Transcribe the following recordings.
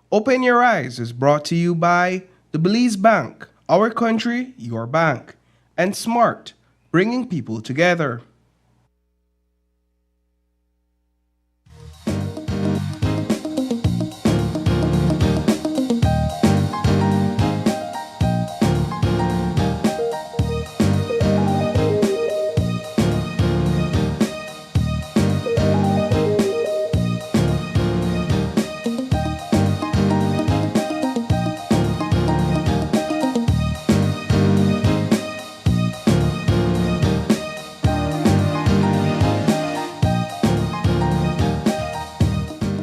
Open Your Eyes is brought to you by the Belize Bank, our country, your bank, and Smart, bringing people together.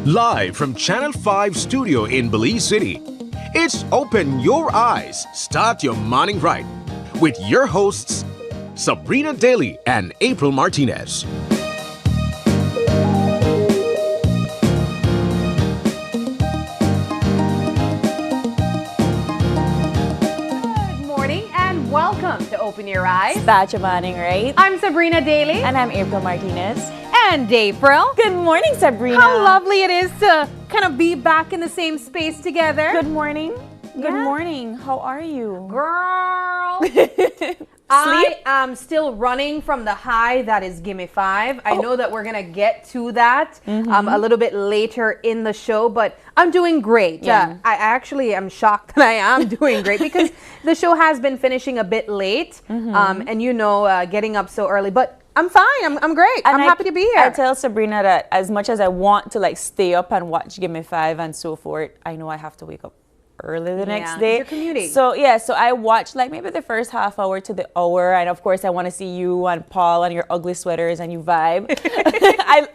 Live from Channel 5 studio in Belize City, it's Open Your Eyes, Start Your Morning Right with your hosts, Sabrina Daly and April Martinez. Good morning and welcome to Open Your Eyes. Start your morning right. I'm Sabrina Daly. And I'm April Martinez. And April. Good morning, Sabrina. How lovely it is to kind of be back in the same space together. Good morning. Good Yeah. morning. How are you? Girl. I am still running from the high that is Gimme Five. I know that we're going to get to that a little bit later in the show, but I'm doing great. Yeah. I actually am shocked that I am doing great because the show has been finishing a bit late and getting up so early. But I'm fine. I'm great. I'm happy to be here. I tell Sabrina that as much as I want to stay up and watch Gimme Five and so forth, I know I have to wake up early the next day. You're commuting. So I watch maybe the first half hour to the hour, and of course I want to see you and Paul and your ugly sweaters and you vibe.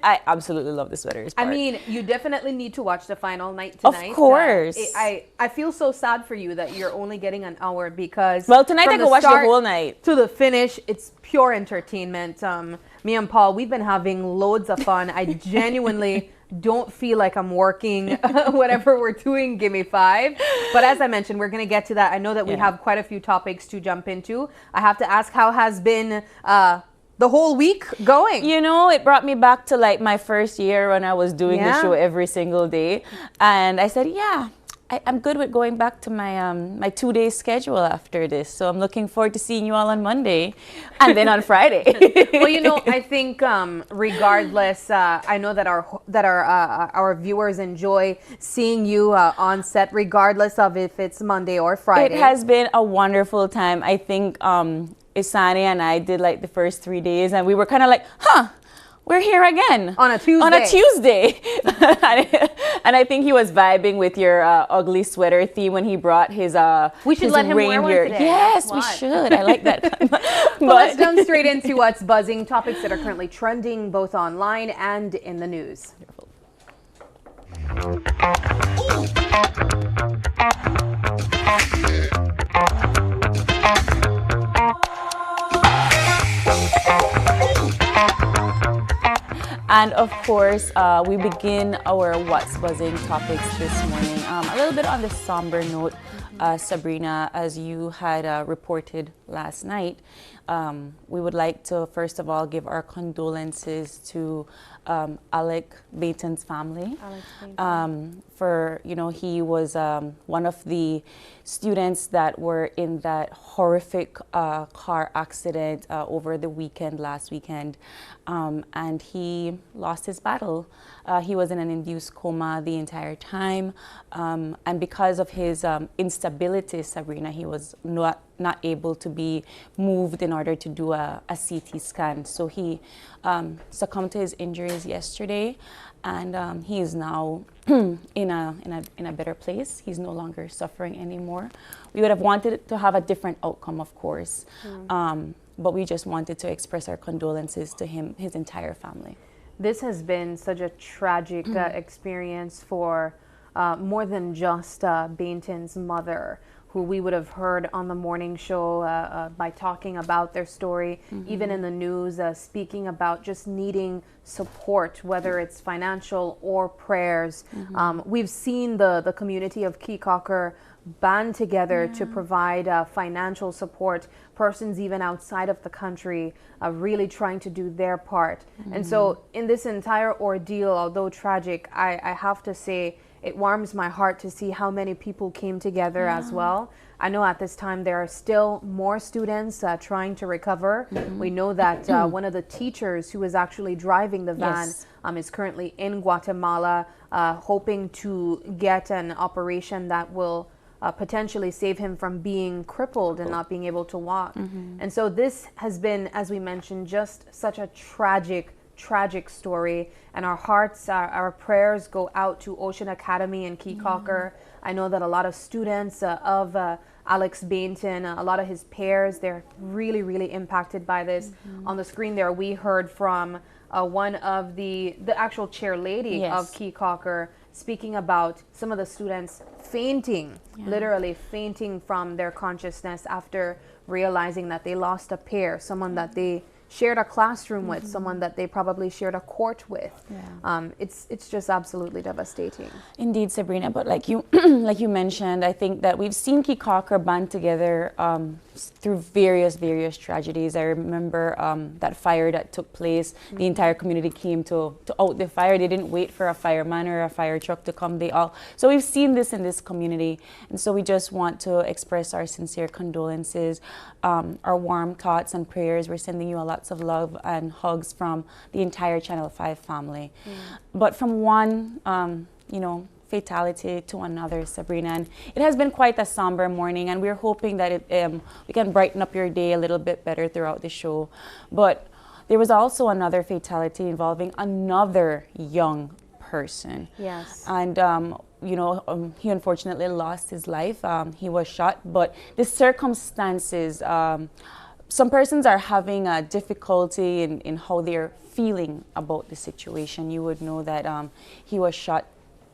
I absolutely love the sweaters part. I mean, you definitely need to watch the final night tonight. Of course. I feel so sad for you that you're only getting an hour because tonight I from can watch the start whole night. to the finish, it's pure entertainment. Me and Paul, we've been having loads of fun. I genuinely don't feel like I'm working whatever we're doing Gimme Five. But as I mentioned, we're going to get to that. I know that we have quite a few topics to jump into. I have to ask, how has been the whole week going? You know, it brought me back to my first year when I was doing the show every single day. And I said, I'm good with going back to my my 2-day schedule after this. So I'm looking forward to seeing you all on Monday and then on Friday. Well, I think regardless, I know that our viewers enjoy seeing you on set, regardless of if it's Monday or Friday. It has been a wonderful time. I think Isani and I did the first 3 days, and we were kind of we're here again. On a Tuesday. On a Tuesday. And I think he was vibing with your ugly sweater theme when he brought his We should his let him wear one today. Yes, we should. I like that. Well, let's jump straight into what's buzzing, topics that are currently trending both online and in the news. And of course, we begin our What's Buzzing topics this morning. A little bit on the somber note, Sabrina, as you had reported last night, we would like to first of all give our condolences to Alec Baton's family. For he was one of the students that were in that horrific car accident over the last weekend, and he lost his battle. He was in an induced coma the entire time, and because of his instability, Sabrina, he was not able to be moved in order to do a CT scan. So he succumbed to his injuries yesterday, and he is now in a better place. He's no longer suffering anymore. We would have wanted to have a different outcome, of course, but we just wanted to express our condolences to him, his entire family. This has been such a tragic experience for more than just Bainton's mother, who we would have heard on the morning show by talking about their story, even in the news, speaking about just needing support, whether it's financial or prayers. We've seen the community of Keecocker band together to provide financial support, persons even outside of the country really trying to do their part. And so in this entire ordeal, although tragic, I have to say it warms my heart to see how many people came together as well. I know at this time there are still more students trying to recover. We know that one of the teachers who was actually driving the van Yes. is currently in Guatemala, hoping to get an operation that will potentially save him from being crippled and not being able to walk. And so this has been, as we mentioned, just such a tragic story, and our hearts, our prayers go out to Ocean Academy in Keekalker. I know that a lot of students of Alex Bainton, a lot of his peers, they're really impacted by this. On the screen there, we heard from one of the actual chair lady of Keekalker speaking about some of the students fainting, literally fainting from their consciousness after realizing that they lost a peer, someone that they shared a classroom with, someone that they probably shared a court with. It's just absolutely devastating. Indeed, Sabrina. But like you like you mentioned, I think that we've seen Keekalker band together through various tragedies. I remember that fire that took place. The entire community came to out the fire. They didn't wait for a fireman or a fire truck to come. So we've seen this in this community, and so we just want to express our sincere condolences, our warm thoughts and prayers. We're sending you lots of love and hugs from the entire Channel 5 family. But from one, fatality to another, Sabrina, and it has been quite a somber morning, and we're hoping that we can brighten up your day a little bit better throughout the show. But there was also another fatality involving another young person. Yes. And he unfortunately lost his life. He was shot, but the circumstances, some persons are having a difficulty in how they're feeling about the situation. You would know that he was shot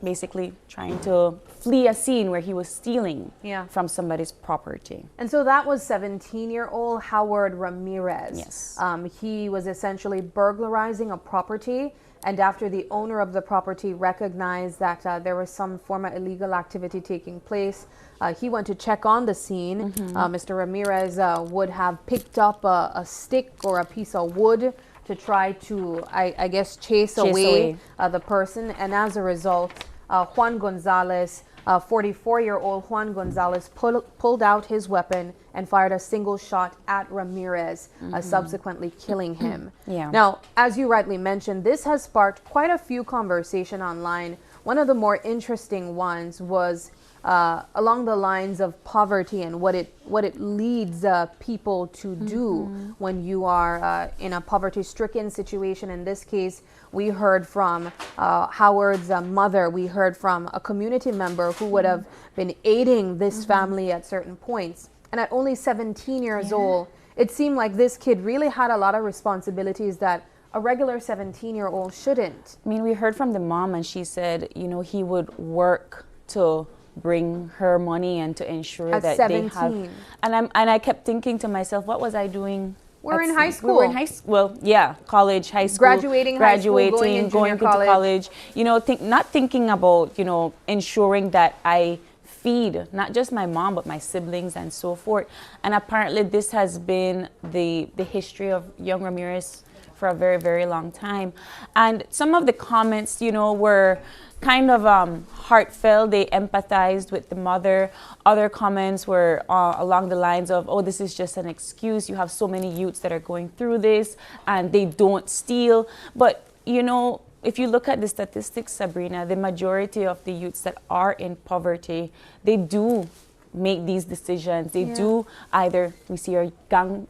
basically trying to flee a scene where he was stealing from somebody's property. And so that was 17-year-old Howard Ramirez. Yes. He was essentially burglarizing a property, and after the owner of the property recognized that there was some form of illegal activity taking place, he went to check on the scene. Mr. Ramirez would have picked up a stick or a piece of wood to try to, I guess, chase away the person. And as a result, Juan Gonzalez, 44-year-old Juan Gonzalez, pulled out his weapon and fired a single shot at Ramirez, subsequently killing him. Now, as you rightly mentioned, this has sparked quite a few conversation online. One of the more interesting ones was along the lines of poverty and what it leads people to do when you are in a poverty-stricken situation. In this case, we heard from Howard's mother. We heard from a community member who would have been aiding this family at certain points. And at only 17 years old, it seemed like this kid really had a lot of responsibilities that a regular 17-year-old shouldn't. I mean, we heard from the mom, and she said, he would work to bring her money and to ensure at that 17. they have. And I kept thinking to myself, what was I doing? We're in high school. We were in high school. Well, yeah, college, high school. Graduating high school, going into college. Not thinking about, ensuring that I feed not just my mom, but my siblings and so forth. And apparently this has been the history of young Ramirez for a very, very long time. And some of the comments, were kind of heartfelt. They empathized with the mother. Other comments were along the lines of, oh, this is just an excuse. You have so many youths that are going through this and they don't steal. But, if you look at the statistics, Sabrina, the majority of the youths that are in poverty, they do make these decisions. They do either, we see our gang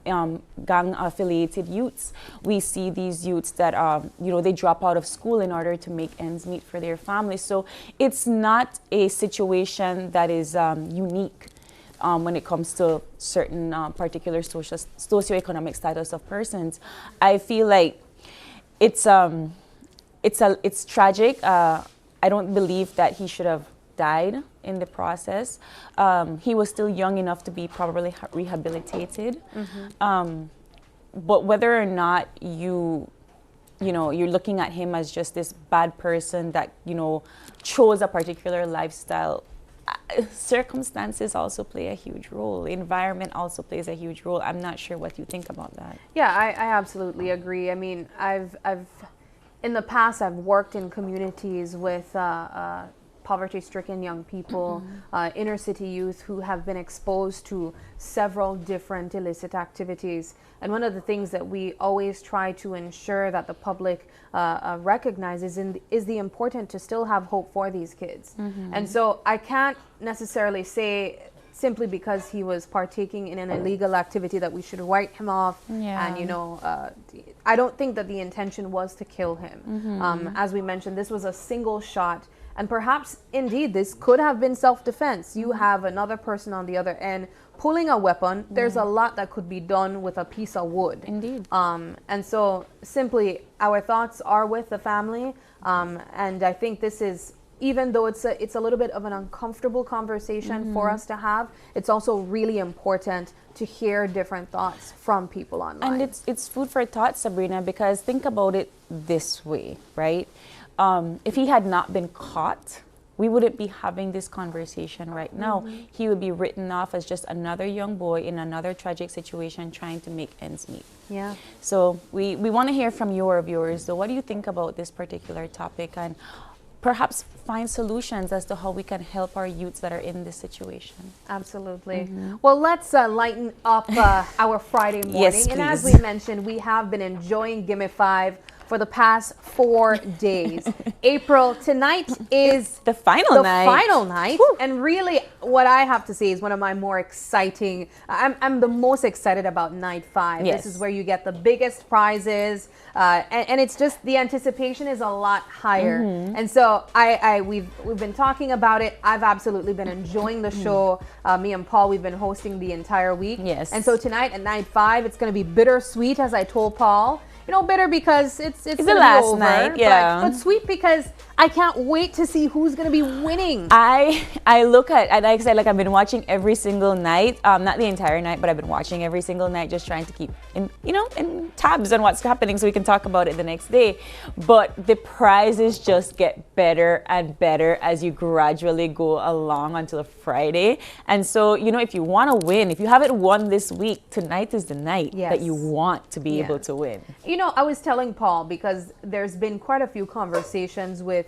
affiliated youths. We see these youths that, they drop out of school in order to make ends meet for their families. So it's not a situation that is unique when it comes to certain particular socioeconomic status of persons. I feel like it's tragic. I don't believe that he should have died in the process. He was still young enough to be probably rehabilitated. But whether or not you're looking at him as just this bad person that chose a particular lifestyle, circumstances also play a huge role. Environment also plays a huge role. I'm not sure what you think about that. Yeah, I absolutely agree. I mean, I've in the past I've worked in communities with poverty-stricken young people, inner city youth who have been exposed to several different illicit activities. And one of the things that we always try to ensure that the public recognizes is the importance to still have hope for these kids. And so I can't necessarily say simply because he was partaking in an illegal activity that we should write him off. And, you know, I don't think that the intention was to kill him. As we mentioned, this was a single shot. And perhaps, indeed, this could have been self-defense. You have another person on the other end pulling a weapon. There's a lot that could be done with a piece of wood. Indeed. And so simply, our thoughts are with the family. And I think this is, even though it's a little bit of an uncomfortable conversation for us to have, it's also really important to hear different thoughts from people online. And it's food for thought, Sabrina, because think about it this way, right? If he had not been caught, we wouldn't be having this conversation right now. He would be written off as just another young boy in another tragic situation trying to make ends meet. Yeah. So we want to hear from your viewers. So what do you think about this particular topic, and perhaps find solutions as to how we can help our youths that are in this situation? Absolutely. Well, let's lighten up our Friday morning. Yes, and as please. we mentioned, we have been enjoying Gimme Five for the past 4 days. April, tonight is the final night. And really, what I have to say is one of my more exciting, I'm the most excited about night 5. Yes. This is where you get the biggest prizes. And it's just, the anticipation is a lot higher. And so we've been talking about it. I've absolutely been enjoying the show. Me and Paul, we've been hosting the entire week. Yes. And so tonight at night 5, it's going to be bittersweet, as I told Paul. You know, bitter because it's the last over, night, yeah. but sweet because I can't wait to see who's going to be winning. I look at, and like I said, like I've been watching every single night, not the entire night, but I've been watching every single night, just trying to keep in tabs on what's happening so we can talk about it the next day. But the prizes just get better and better as you gradually go along until Friday. And so, you know, if you want to win, if you haven't won this week, tonight is the night that you want to be able to win. You know, I was telling Paul, because there's been quite a few conversations with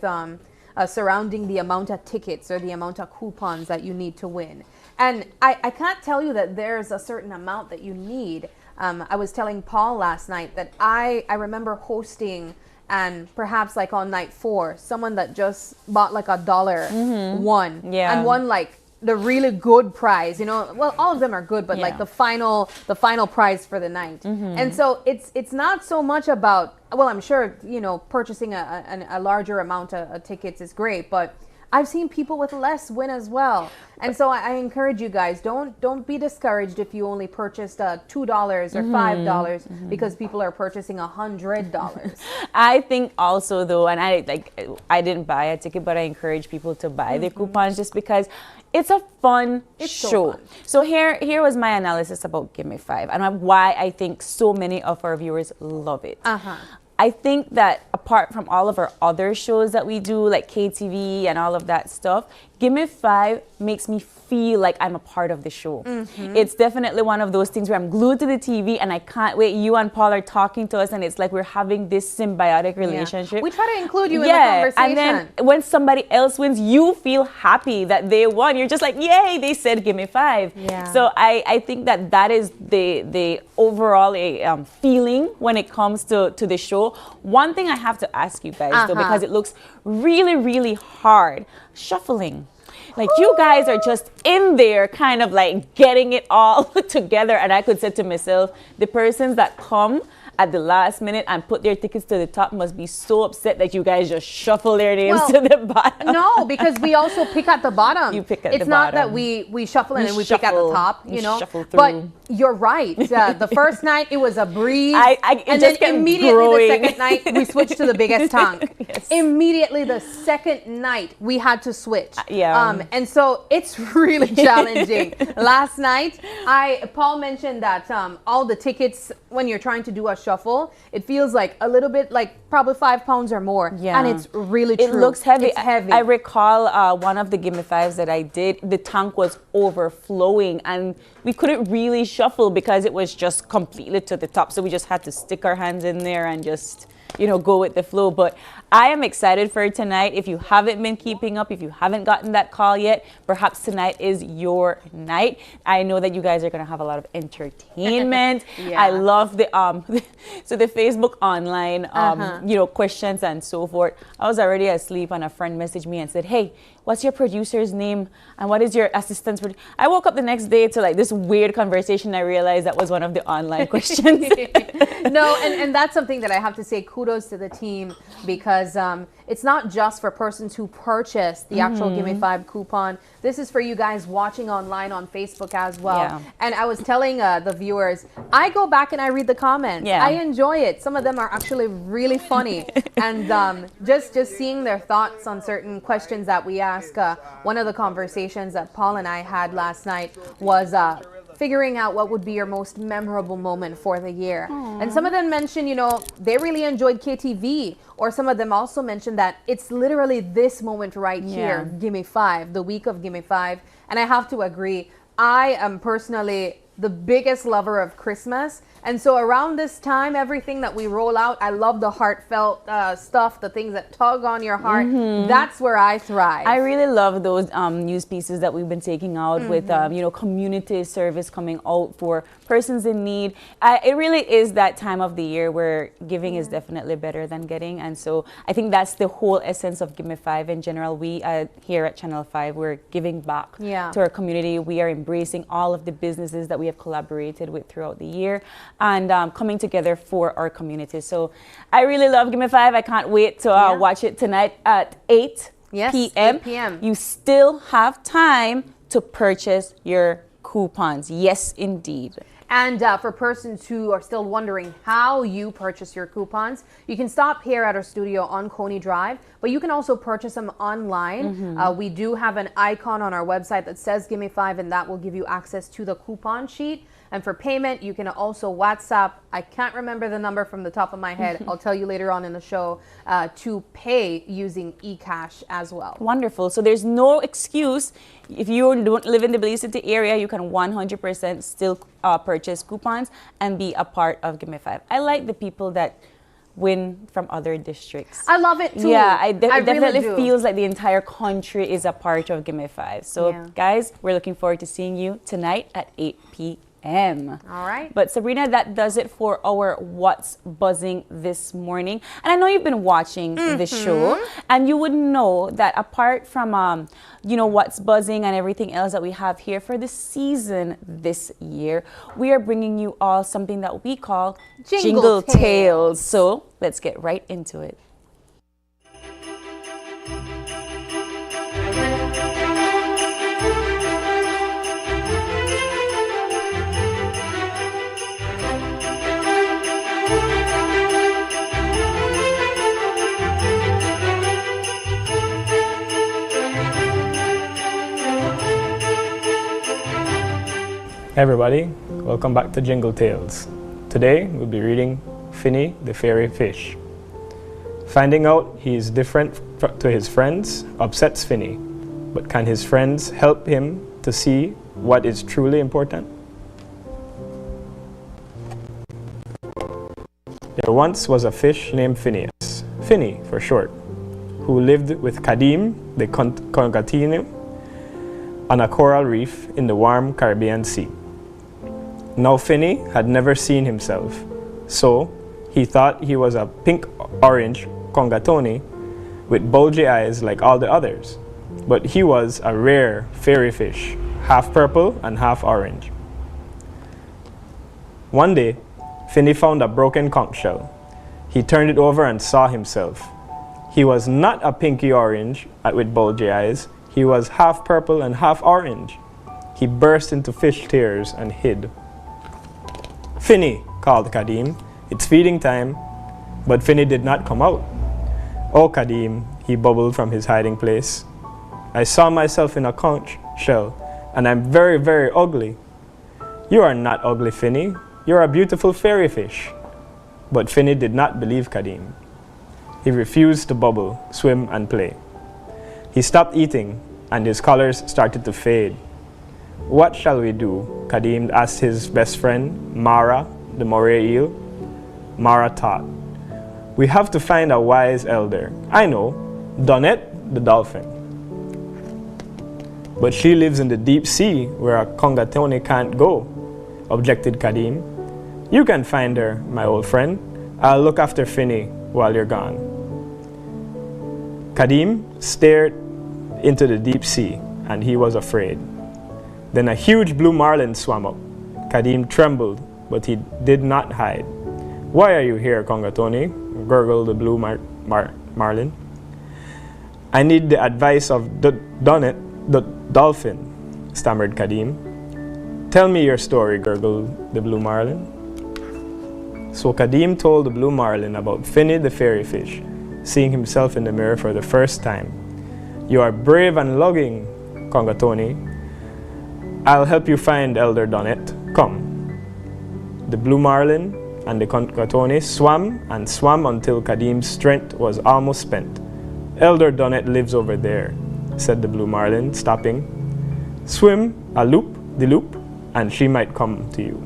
surrounding the amount of tickets or the amount of coupons that you need to win. And I can't tell you that there's a certain amount that you need. I was telling Paul last night that I remember hosting, and perhaps like on night 4, someone that just bought like $1 won. And won like the really good prize, you know. Well, all of them are good, but like the final prize for the night. And so it's not so much about, well, I'm sure, you know, purchasing a larger amount of tickets is great, but I've seen people with less win as well. And so I encourage you guys, don't be discouraged if you only purchased $2 or $5 because people are purchasing $100. I think also though, and I didn't buy a ticket, but I encourage people to buy the coupons just because it's a fun show. So fun. So here was my analysis about Gimme Five and why I think so many of our viewers love it. I think that apart from all of our other shows that we do, like KTV and all of that stuff, Gimme Five makes me feel like I'm a part of the show. It's definitely one of those things where I'm glued to the TV and I can't wait. You and Paul are talking to us and it's like we're having this symbiotic relationship. We try to include you in the conversation. And then when somebody else wins, you feel happy that they won. You're just like, yay, they said Gimme Five. So I think that is the overall feeling when it comes to the show. One thing I have to ask you guys though, because it looks really, really hard, shuffling. Like you guys are just in there kind of like getting it all together. And I could say to myself, the persons that come at the last minute and put their tickets to the top must be so upset that you guys just shuffle their names to the bottom. No, because we also pick at the bottom. You pick at the bottom. It's not that we shuffle and then we pick at the top, you know. Shuffle through. But you're right. The first night it was a breeze. And then immediately the second night we switched to the biggest tank. Immediately the second night we had to switch. And so it's really challenging. Last night, Paul mentioned that all the tickets, when you're trying to do a shuffle, it feels like a little bit like probably 5 pounds or more. And it's really true. It looks heavy. It's heavy. I recall one of the Gimme Fives that I did, the tank was overflowing and we couldn't really shuffle because it was just completely to the top. So we just had to stick our hands in there and just go with the flow. But I am excited for tonight. If you haven't been keeping up, if you haven't gotten that call yet, perhaps tonight is your night. I know that you guys are going to have a lot of entertainment. Yeah. I love the so the Facebook online questions and so forth. I was already asleep and a friend messaged me and said, "Hey, what's your producer's name and what is your assistant's?" I woke up the next day to like this weird conversation. I realized that was one of the online questions. No, and that's something that I have to say kudos to the team, because it's not just for persons who purchase the actual Gimme Five coupon. This is for you guys watching online on Facebook as well. Yeah. And I was telling the viewers, I go back and I read the comments. Yeah. I enjoy it. Some of them are actually really funny. And just seeing their thoughts on certain questions that we ask. One of the conversations that Paul and I had last night was figuring out what would be your most memorable moment for the year. Aww. And some of them mentioned, they really enjoyed KTV, or some of them also mentioned that it's literally this moment right here, Gimme Five, the week of Gimme Five. And I have to agree, I am personally the biggest lover of Christmas. And so around this time, everything that we roll out, I love the heartfelt stuff, the things that tug on your heart. That's where I thrive. I really love those news pieces that we've been taking out with, community service coming out for persons in need. It really is that time of the year where giving is definitely better than getting. And so I think that's the whole essence of Gimme Five in general. We here at Channel 5, we're giving back to our community. We are embracing all of the businesses that we have collaborated with throughout the year, and coming together for our community. So I really love Gimme Five. I can't wait to watch it tonight at 8 p.m. 8 p.m. You still have time to purchase your coupons. Yes, indeed. And for persons who are still wondering how you purchase your coupons, you can stop here at our studio on Coney Drive, but you can also purchase them online. We do have an icon on our website that says Gimme Five, and that will give you access to the coupon sheet. And for payment, you can also WhatsApp, I can't remember the number from the top of my head, I'll tell you later on in the show, to pay using eCash as well. Wonderful. So there's no excuse. If you don't live in the Belize City area, you can 100% still purchase coupons and be a part of Gimme Five. I like the people that win from other districts. I love it too. Yeah, it definitely really feels like the entire country is a part of Gimme Five. So guys, we're looking forward to seeing you tonight at 8 p.m. All right. But Sabrina, that does it for our What's Buzzing this morning. And I know you've been watching the show, and you would know that apart from What's Buzzing and everything else that we have here for the season this year, we are bringing you all something that we call Jingle Tales. So let's get right into it. Hey everybody, welcome back to Jingle Tales. Today we'll be reading Finny the Fairy Fish. Finding out he is different to his friends upsets Finny, but can his friends help him to see what is truly important? There once was a fish named Phineas, Finny for short, who lived with Kadim the Congatine on a coral reef in the warm Caribbean Sea. Now Finny had never seen himself, so he thought he was a pink-orange congatoni with bulgy eyes like all the others. But he was a rare fairy fish, half purple and half orange. One day, Finny found a broken conch shell. He turned it over and saw himself. He was not a pinky orange with bulgy eyes. He was half purple and half orange. He burst into fish tears and hid. "Finny," called Kadim, "it's feeding time." But Finny did not come out. "Oh, Kadim," he bubbled from his hiding place. "I saw myself in a conch shell, and I'm very, very ugly." "You are not ugly, Finny. You're a beautiful fairy fish." But Finny did not believe Kadim. He refused to bubble, swim, and play. He stopped eating, and his colors started to fade. "What shall we do?" Kadim asked his best friend, Mara, the moray eel. Mara thought, We have to find a wise elder. I know, Donette the dolphin. But she lives in the deep sea where a Congatoni can't go, objected Kadim. You can find her, my old friend. I'll look after Finny while you're gone. Kadim stared into the deep sea, and he was afraid. Then a huge blue marlin swam up. Kadim trembled, but he did not hide. Why are you here, Congatoni? Gurgled the blue marlin. I need the advice of Donnet, the dolphin, stammered Kadim. Tell me your story, gurgled the blue marlin. So Kadim told the blue marlin about Finny the fairy fish, seeing himself in the mirror for the first time. You are brave and loving, Congatoni. I'll help you find Elder Donnet. Come. The blue marlin and the Congatoni swam and swam until Kadim's strength was almost spent. Elder Donnet lives over there, said the blue marlin, stopping. Swim a loop-de-loop, and she might come to you.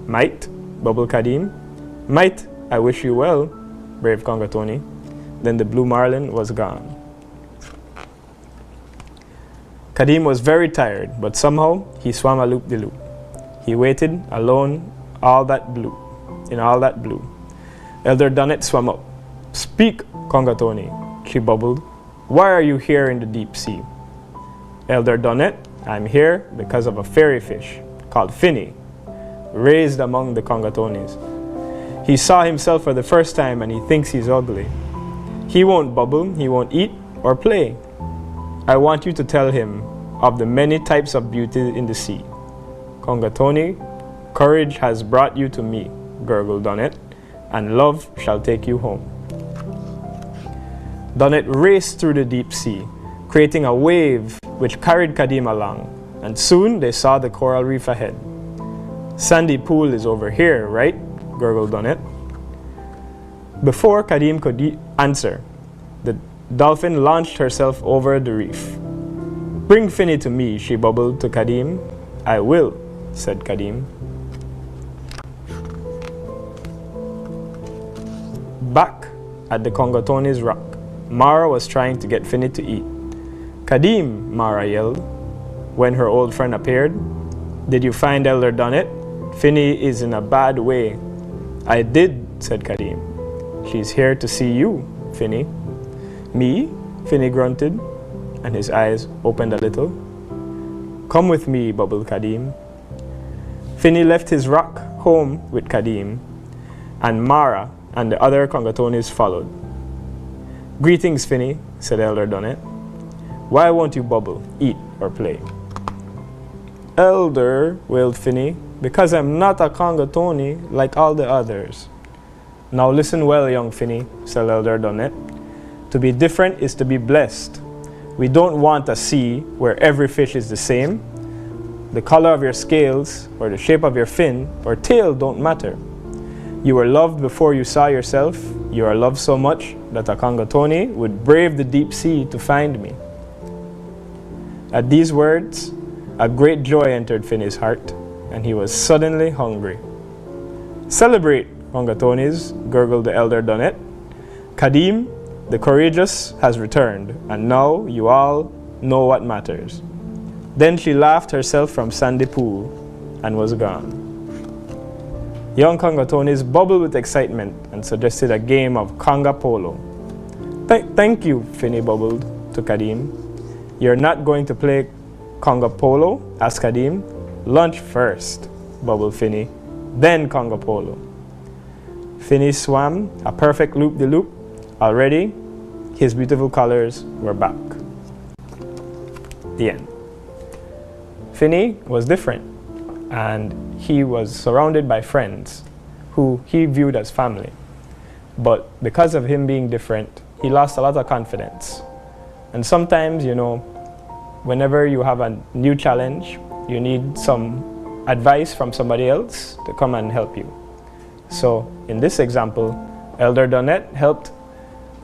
Might, bubbled Kadim. Might, I wish you well, brave Congatoni. Then the blue marlin was gone. Kadim was very tired, but somehow he swam a loop-de-loop. He waited alone in all that blue. Elder Donnet swam up. Speak, Congatoni, she bubbled. Why are you here in the deep sea? Elder Donnet, I'm here because of a fairy fish called Finny, raised among the Congatonis. He saw himself for the first time and he thinks he's ugly. He won't bubble, he won't eat or play. I want you to tell him of the many types of beauty in the sea. Congatoni, courage has brought you to me, gurgled Donnet, and love shall take you home. Donnet raced through the deep sea, creating a wave which carried Kadim along, and soon they saw the coral reef ahead. Sandy Pool is over here, right? Gurgled Donnet. Before Kadim could answer, the dolphin launched herself over the reef. Bring Finny to me, she bubbled to Kadim. I will, said Kadim. Back at the Congatoni's rock, Mara was trying to get Finny to eat. Kadim, Mara yelled, when her old friend appeared. Did you find Elder Donnet? Finny is in a bad way. I did, said Kadim. She's here to see you, Finny. Me? Finny grunted, and his eyes opened a little. Come with me, bubbled Kadim. Finny left his rock home with Kadim, and Mara and the other Congatonis followed. Greetings, Finny, said Elder Donnet. Why won't you bubble, eat, or play? Elder, wailed Finny, because I'm not a Congatoni like all the others. Now listen well, young Finny, said Elder Donnet. To be different is to be blessed. We don't want a sea where every fish is the same. The color of your scales, or the shape of your fin, or tail don't matter. You were loved before you saw yourself. You are loved so much that a Congatoni would brave the deep sea to find me. At these words, a great joy entered Finny's heart, and he was suddenly hungry. Celebrate, Congatonis, gurgled the Elder Donnet. Kadim, the courageous, has returned, and now you all know what matters. Then she laughed herself from Sandy Pool and was gone. Young Congatonis bubbled with excitement and suggested a game of Conga Polo. Thank you, Finny bubbled to Kadim. You're not going to play Conga Polo? Asked Kadim. Lunch first, bubbled Finny, then Conga Polo. Finny swam a perfect loop-de-loop. Already, his beautiful colors were back. The end. Finny was different, and he was surrounded by friends who he viewed as family. But because of him being different, he lost a lot of confidence. And sometimes, whenever you have a new challenge, you need some advice from somebody else to come and help you. So in this example, Elder Donnet helped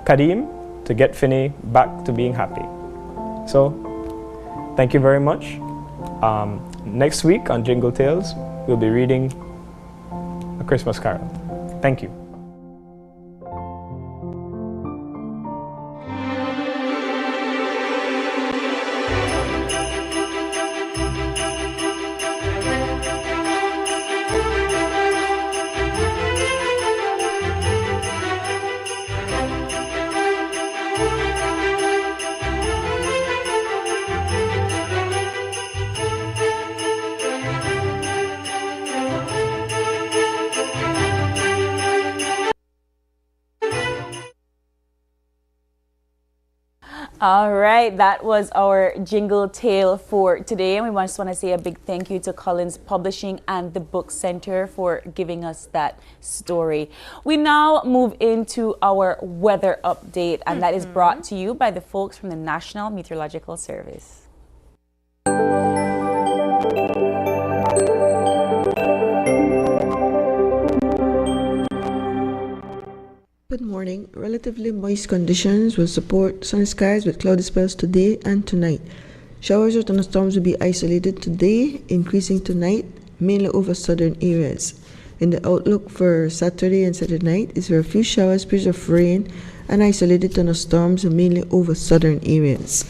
Kadim to get Finny back to being happy. So thank you very much. Next week on Jingle Tales, we'll be reading A Christmas Carol. Thank you. All right, that was our jingle tale for today. And we just want to say a big thank you to Collins Publishing and the Book Center for giving us that story. We now move into our weather update, and that is brought to you by the folks from the National Meteorological Service. Good morning. Relatively moist conditions will support sunny skies with cloudy spells today and tonight. Showers or thunderstorms will be isolated today, increasing tonight, mainly over southern areas. In the outlook for Saturday and Saturday night is for a few showers, periods of rain, and isolated thunderstorms mainly over southern areas.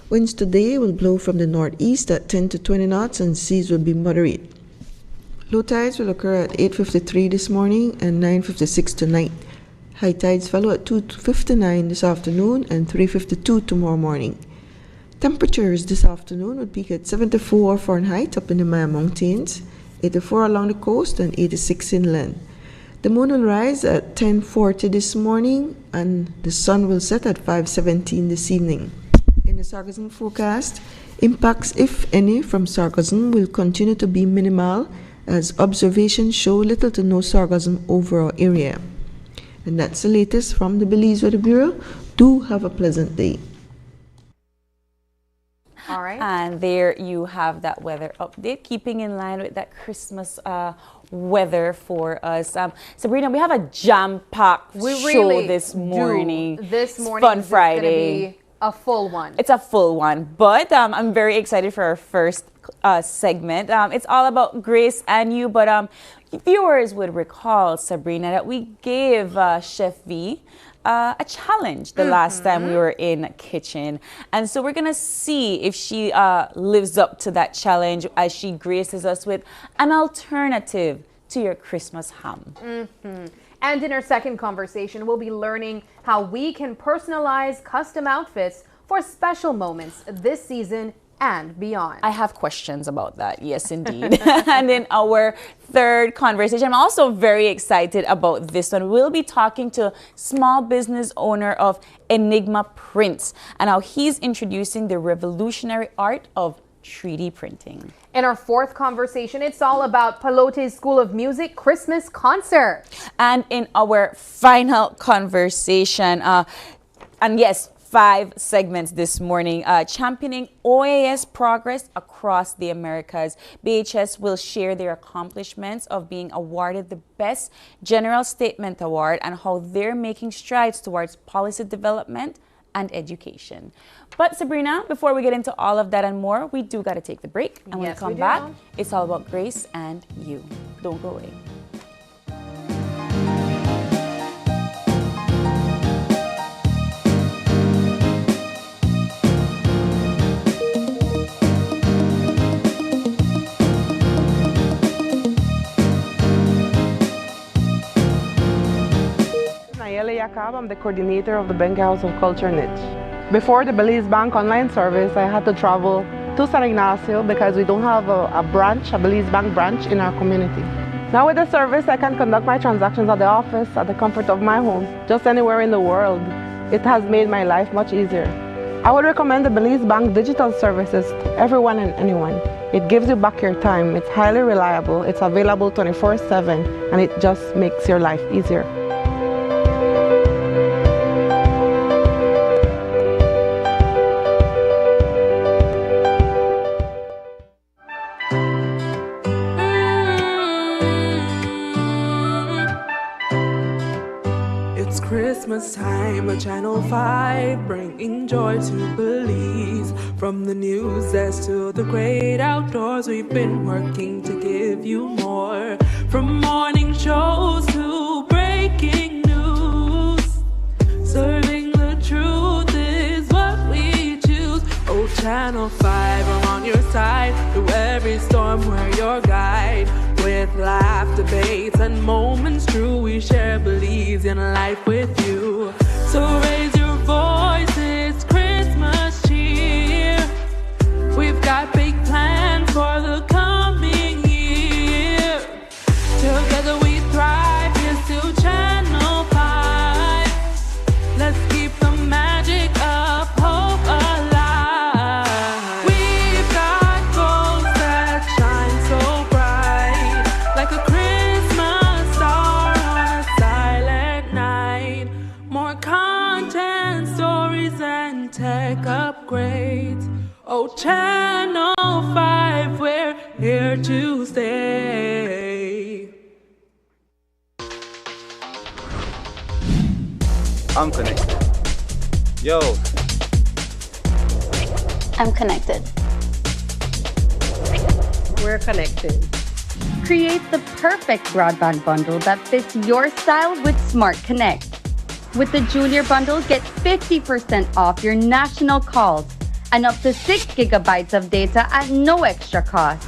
Winds today will blow from the northeast at 10 to 20 knots and seas will be moderate. Low tides will occur at 8:53 this morning and 9:56 tonight. High tides follow at 2:59 this afternoon and 3:52 tomorrow morning. Temperatures this afternoon would peak at 74 Fahrenheit up in the Maya Mountains, 84 along the coast, and 86 inland. The moon will rise at 10:40 this morning and the sun will set at 5:17 this evening. In the sargassum forecast, impacts, if any, from sargassum will continue to be minimal as observations show little to no sargassum over our area. And that's the latest from the Belize Weather Bureau. Do have a pleasant day. All right. And there you have that weather update, keeping in line with that Christmas weather for us. Sabrina, we have a jam-packed show this morning. This morning Fun Friday. Is going to be a full one. It's a full one, but I'm very excited for our first segment. It's all about Grace and you, but viewers would recall, Sabrina, that we gave Chef V a challenge the last time we were in kitchen, and so we're gonna see if she lives up to that challenge as she graces us with an alternative to your Christmas ham. And in our second conversation, we'll be learning how we can personalize custom outfits for special moments this season and beyond. I have questions about that, yes indeed. And in our third conversation, I'm also very excited about this one. We'll be talking to small business owner of Enigma Prints and how he's introducing the revolutionary art of 3D printing. In our fourth conversation, it's all about Pallotti's School of Music Christmas concert. And in our final conversation, and yes, 5 segments this morning, championing OAS progress across the Americas. BHS will share their accomplishments of being awarded the Best General Statement Award and how they're making strides towards policy development and education. But Sabrina, before we get into all of that and more, we do got to take the break. And when we come back, it's all about Grace and you. Don't go away. I'm the coordinator of the Benga House of Culture niche. Before the Belize Bank online service, I had to travel to San Ignacio because we don't have a branch, a Belize Bank branch in our community. Now with the service, I can conduct my transactions at the office, at the comfort of my home, just anywhere in the world. It has made my life much easier. I would recommend the Belize Bank digital services to everyone and anyone. It gives you back your time, it's highly reliable, it's available 24/7, and it just makes your life easier. Christmas time at Channel 5, bringing joy to Belize. From the news as to the great outdoors, we've been working to give you more. From morning shows to breaking news, serving the truth is what we choose. Oh, Channel 5, I'm on your side. Through every storm, we're your guide. With laugh, debates, and moments true, we share Belizean life with you. So raise your voices, Christmas cheer. We've got big plans for the coming year. Together we thrive, here's to Channel 5. Let's keep the magic up, Tuesday. I'm connected. Yo. I'm connected. We're connected. Create the perfect broadband bundle that fits your style with Smart Connect. With the Junior Bundle, get 50% off your national calls and up to 6 gigabytes of data at no extra cost.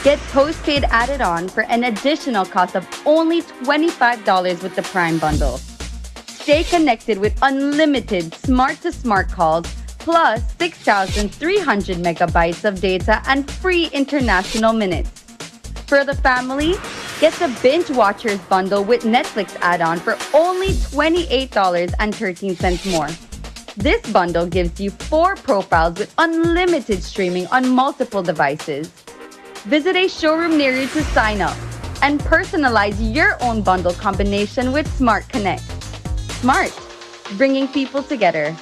Get postpaid added on for an additional cost of only $25 with the Prime Bundle. Stay connected with unlimited smart-to-smart calls plus 6,300 megabytes of data and free international minutes. For the family, get the Binge Watchers bundle with Netflix add-on for only $28.13 more. This bundle gives you 4 profiles with unlimited streaming on multiple devices. Visit a showroom near you to sign up and personalize your own bundle combination with Smart Connect. Smart, bringing people together.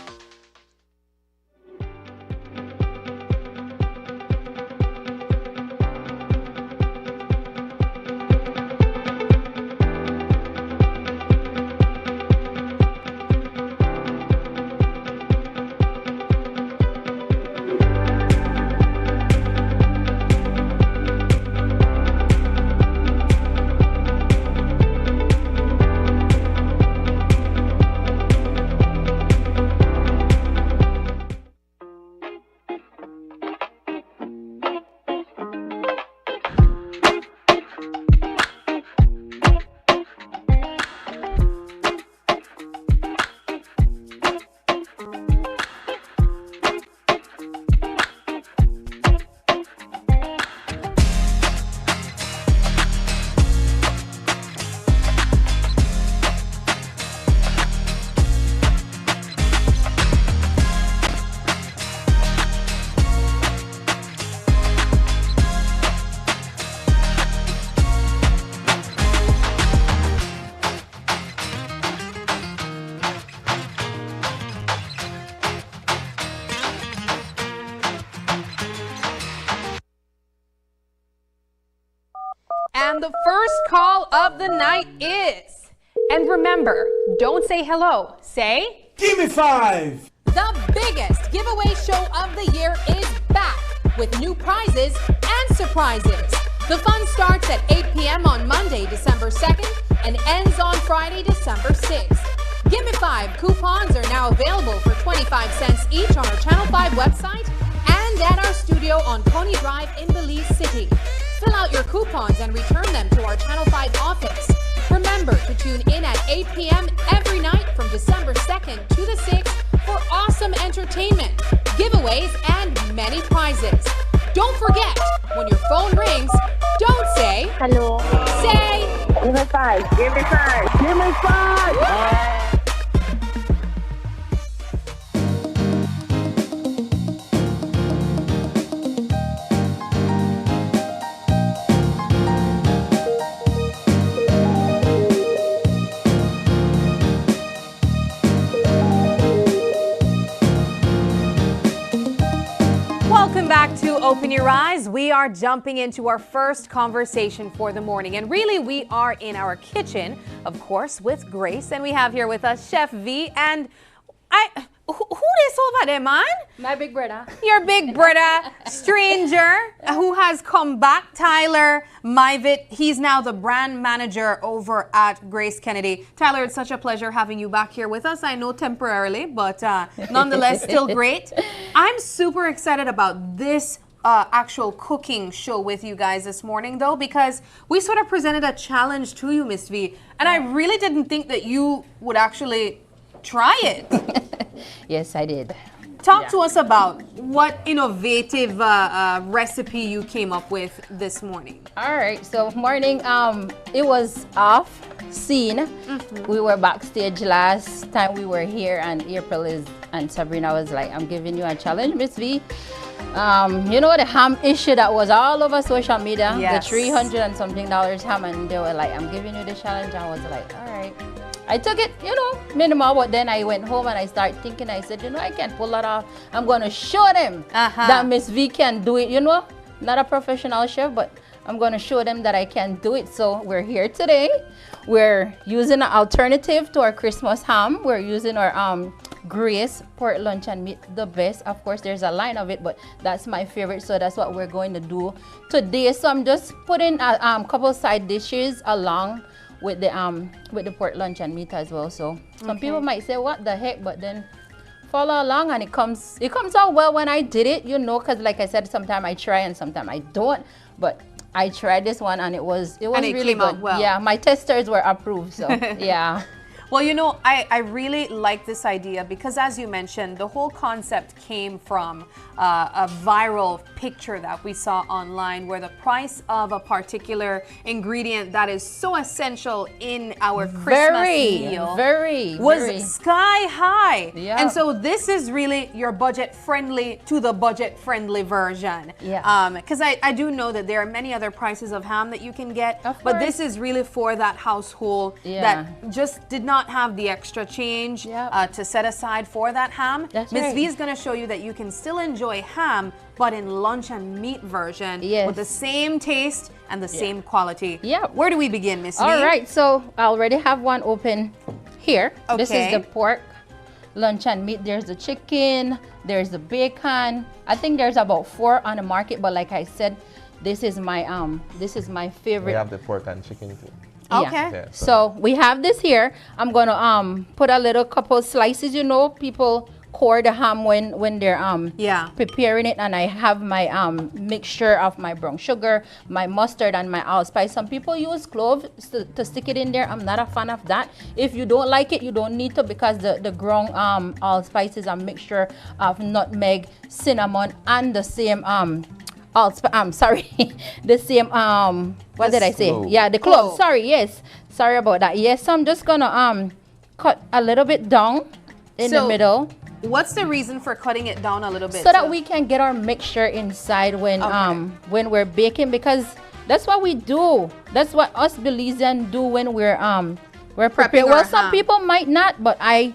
And the first call of the night is, and remember, don't say hello, say Gimme Five! The biggest giveaway show of the year is back with new prizes and surprises. The fun starts at 8 p.m. on Monday, December 2nd and ends on Friday, December 6th. Gimme Five coupons are now available for 25 cents each on our Channel 5 website and at our studio on Coney Drive in Belize City. Fill out your coupons and return them to our Channel 5 office. Remember to tune in at 8 p.m. every night from December 2nd to the 6th for awesome entertainment, giveaways, and many prizes. Don't forget, when your phone rings, don't say hello. Say Give me 5. Give me 5. Give me 5! Welcome back to Open Your Eyes. We are jumping into our first conversation for the morning. And really, we are in our kitchen, of course, with Grace. And we have here with us Chef V. And who is over there, man? My big brother. Your big brother, stranger, who has come back, Tyler Myvit. He's now the brand manager over at Grace Kennedy. Tyler, it's such a pleasure having you back here with us. I know temporarily, but nonetheless, still great. I'm super excited about this actual cooking show with you guys this morning, though, because we sort of presented a challenge to you, Miss V, and I really didn't think that you would actually try it. Yes, I did. Talk to us about what innovative recipe you came up with this morning. All right, so morning, it was off scene. We were backstage last time we were here, and and Sabrina was like, I'm giving you a challenge, Miss V. You know the ham issue that was all over social media, yes. The $300 and something ham, and they were like, I'm giving you the challenge. I was like, all right. I took it, minimal, but then I went home and I started thinking, I said, I can't pull that off. I'm going to show them that Miss V can do it, Not a professional chef, but I'm going to show them that I can do it. So we're here today. We're using an alternative to our Christmas ham. We're using our Grace pork luncheon meat, the best. Of course, there's a line of it, but that's my favorite. So that's what we're going to do today. So I'm just putting a couple side dishes along with the pork luncheon meat as well. So some people might say, what the heck? But then follow along, and it comes out well when I did it, you know, because like I said, sometimes I try and sometimes I don't. But I tried this one and it was really came good. out well. Yeah, my testers were approved. So yeah. Well, you know, I really like this idea because, as you mentioned, the whole concept came from a viral picture that we saw online where the price of a particular ingredient that is so essential in our Christmas meal was sky high. Yeah. And so this is really your budget-friendly to the budget-friendly version. Yeah. Because I do know that there are many other prices of ham that you can get, but this is really for that household that just did not have the extra change to set aside for that ham. Miss V is going to show you that you can still enjoy ham, but in lunch and meat version with the same taste and the same quality. Yeah. Where do we begin, Miss V? All right, so I already have one open here. Okay. This is the pork lunch and meat. There's the chicken, there's the bacon. I think there's about 4 on the market, but like I said, this is my favorite. We have the pork and chicken too. Okay. Yeah, so we have this here. I'm gonna put a little couple slices. You know, people core the ham when they're preparing it, and I have my mixture of my brown sugar, my mustard, and my allspice. Some people use cloves to stick it in there. I'm not a fan of that. If you don't like it, you don't need to, because the ground allspice is a mixture of nutmeg, cinnamon, and the same the same what did I say? Clove. Yeah, the clove. Sorry, yes. Sorry about that. Yes, so I'm just gonna cut a little bit down in the middle. What's the reason for cutting it down a little bit? So that we can get our mixture inside when we're baking, because that's what we do. That's what us Belizeans do when we're preparing. Well, some people might not, but I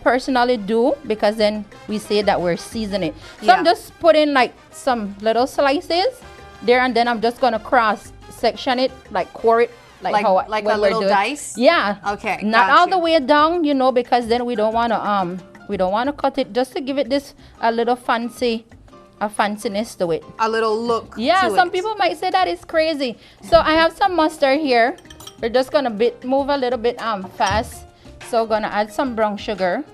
personally do, because then we say that we're seasoning. So I'm just putting like some little slices there, and then I'm just gonna cross section it, like core it, like how like when a we're little doing. dice. Yeah. Okay. Not all the way down, you know, because then we don't wanna cut it, just to give it this a little fanciness to it. A little look. Yeah. to Some it. people might say that is crazy. So I have some mustard here. We're just gonna move a little bit fast. So gonna add some brown sugar.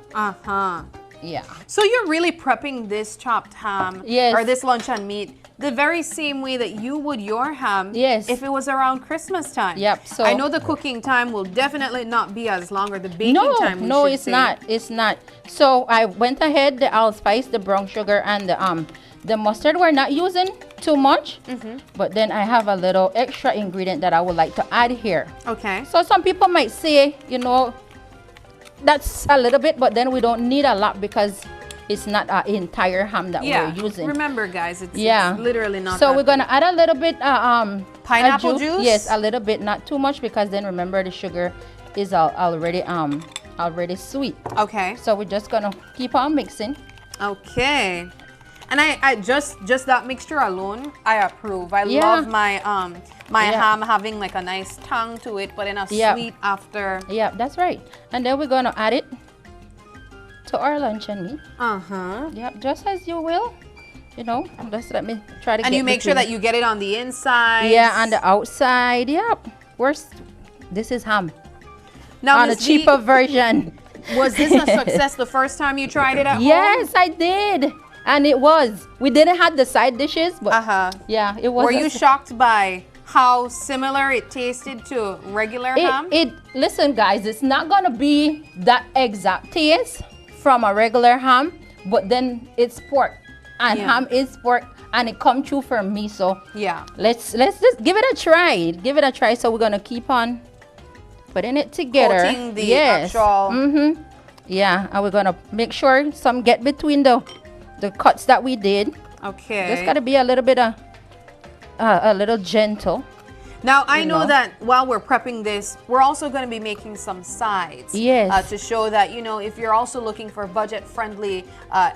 Yeah. So you're really prepping this chopped ham or this luncheon meat the very same way that you would your ham if it was around Christmas time. Yep. So I know the cooking time will definitely not be as long, or the baking time. No, it's not. It's not. So I went ahead, the allspice, the brown sugar, and the mustard we're not using too much, but then I have a little extra ingredient that I would like to add here. Okay. So some people might say, you know, that's a little bit, but then we don't need a lot, because it's not an entire ham that we're using. Remember, guys, it's literally not. So we're gonna add a little bit pineapple juice. Yes, a little bit, not too much, because then remember the sugar is already sweet. Okay. So we're just gonna keep on mixing. Okay. And I just that mixture alone, I approve. I love my ham having like a nice tang to it, but in a sweet after. Yeah, that's right. And then we're gonna add it to our luncheon meat. Yep, just as you will. You know, just let me try to get. And you make sure that you get it on the inside. Yeah, on the outside. Yep. This is ham. Now, on a cheaper version. Was this a success the first time you tried it at home? Yes, I did. And it was. We didn't have the side dishes, but yeah, it was. Were you shocked by how similar it tasted to regular ham? Listen, guys, it's not gonna be that exact taste from a regular ham, but then it's pork, and ham is pork, and it come true for me. So let's just give it a try. Give it a try. So we're gonna keep on putting it together. Coating the actual. Yeah, and we're gonna make sure some get between the cuts that we did. Okay. Just gotta be a little bit a little gentle. Now, I You know know. that while we're prepping this, we're also going to be making some sides. Yes. To show that, if you're also looking for budget-friendly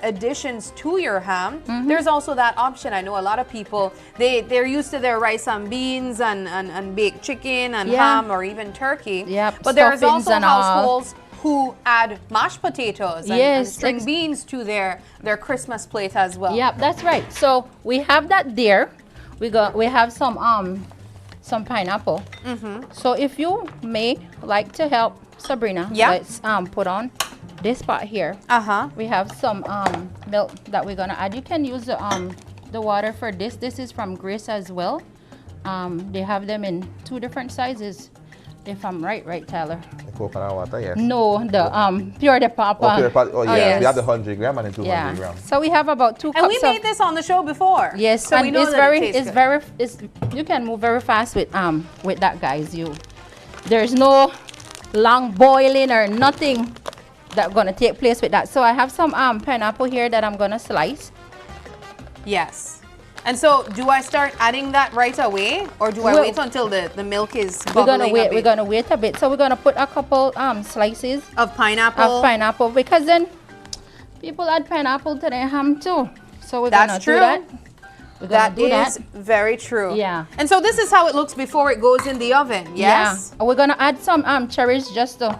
additions to your ham, there's also that option. I know a lot of people, they're used to their rice and beans and baked chicken and ham or even turkey. Yep, But there's stuffings also and all. households who add mashed potatoes and Yes, string ex- beans to their Christmas plate as well. Yep, that's right. So we have that there. We have some pineapple. So if you may like to help Sabrina, let's put on this pot here. We have some milk that we're gonna add. You can use the water for this. This is from Grace as well. They have them in 2 different sizes. If I'm right, Tyler. The coconut water, yes. No, the pure de papa. Oh, pure papa. Oh, yes. We have the 100 gram and the 200 gram. So we have about 2 cups. And we made this on the show before. Yes, so and we know it's that very, it tastes it's good. very, you can move very fast with that, guys. There's no long boiling or nothing that's gonna take place with that. So I have some pineapple here that I'm gonna slice. Yes. And so, do I start adding that right away, or do I wait until the milk is bubbling? We're gonna wait a bit. So we're gonna put a couple slices of pineapple. Because then people add pineapple to their ham too. So we're gonna true. do that. We're gonna That do is that. very true. Yeah. And so this is how it looks before it goes in the oven. Yes. Yeah. We're gonna add some cherries just to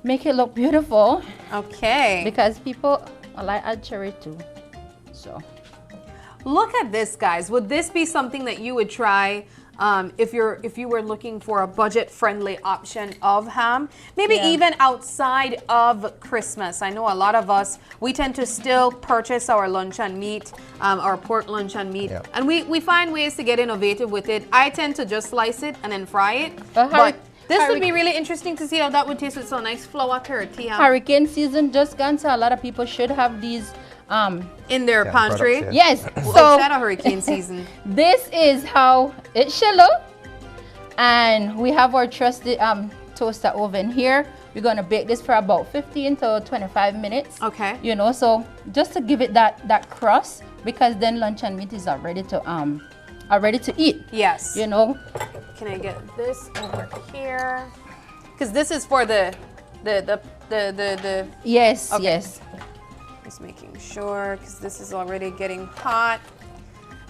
make it look beautiful. Okay. Because people like add cherry too. So. Look at this, guys. Would this be something that you would try if you were looking for a budget-friendly option of ham? Maybe even outside of Christmas. I know a lot of us, we tend to still purchase our luncheon meat, our pork luncheon meat, and we find ways to get innovative with it. I tend to just slice it and then fry it. But this would be really interesting to see how that would taste with some nice flour tortilla. Hurricane season just gone, so a lot of people should have these in their pantry. Products, yes. So outside of hurricane season. This is how it should look. And we have our trusted toaster oven here. We're gonna bake this for about 15 to 25 minutes. Okay. So just to give it that crust, because then luncheon meat is ready to eat. Yes. Can I get this over here? Because this is for the Yes. Okay. Yes. Just making sure, because this is already getting hot.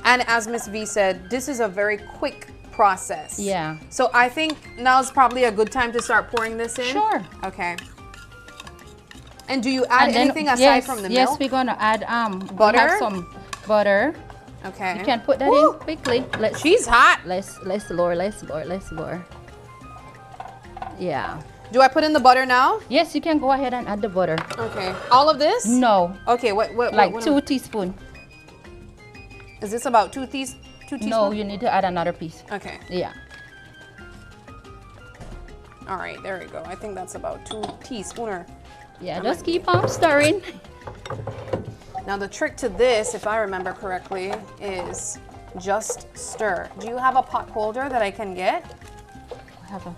And as Miss V said, this is a very quick process. Yeah. So I think now's probably a good time to start pouring this in. Sure. Okay. And do you add anything aside from the milk? Yes, we're gonna add butter. We have some butter. Okay. You can put that in quickly. She's hot. Let's lower. Yeah. Do I put in the butter now? Yes, you can go ahead and add the butter. Okay. All of this? No. Okay. What? Like 2 teaspoons. Is this about 2 teaspoons? No, you need to add another piece. Okay. Yeah. All right. There we go. I think that's about 2 teaspoons. Yeah. Just keep on stirring. Now the trick to this, if I remember correctly, is just stir. Do you have a pot holder that I can get? I have a.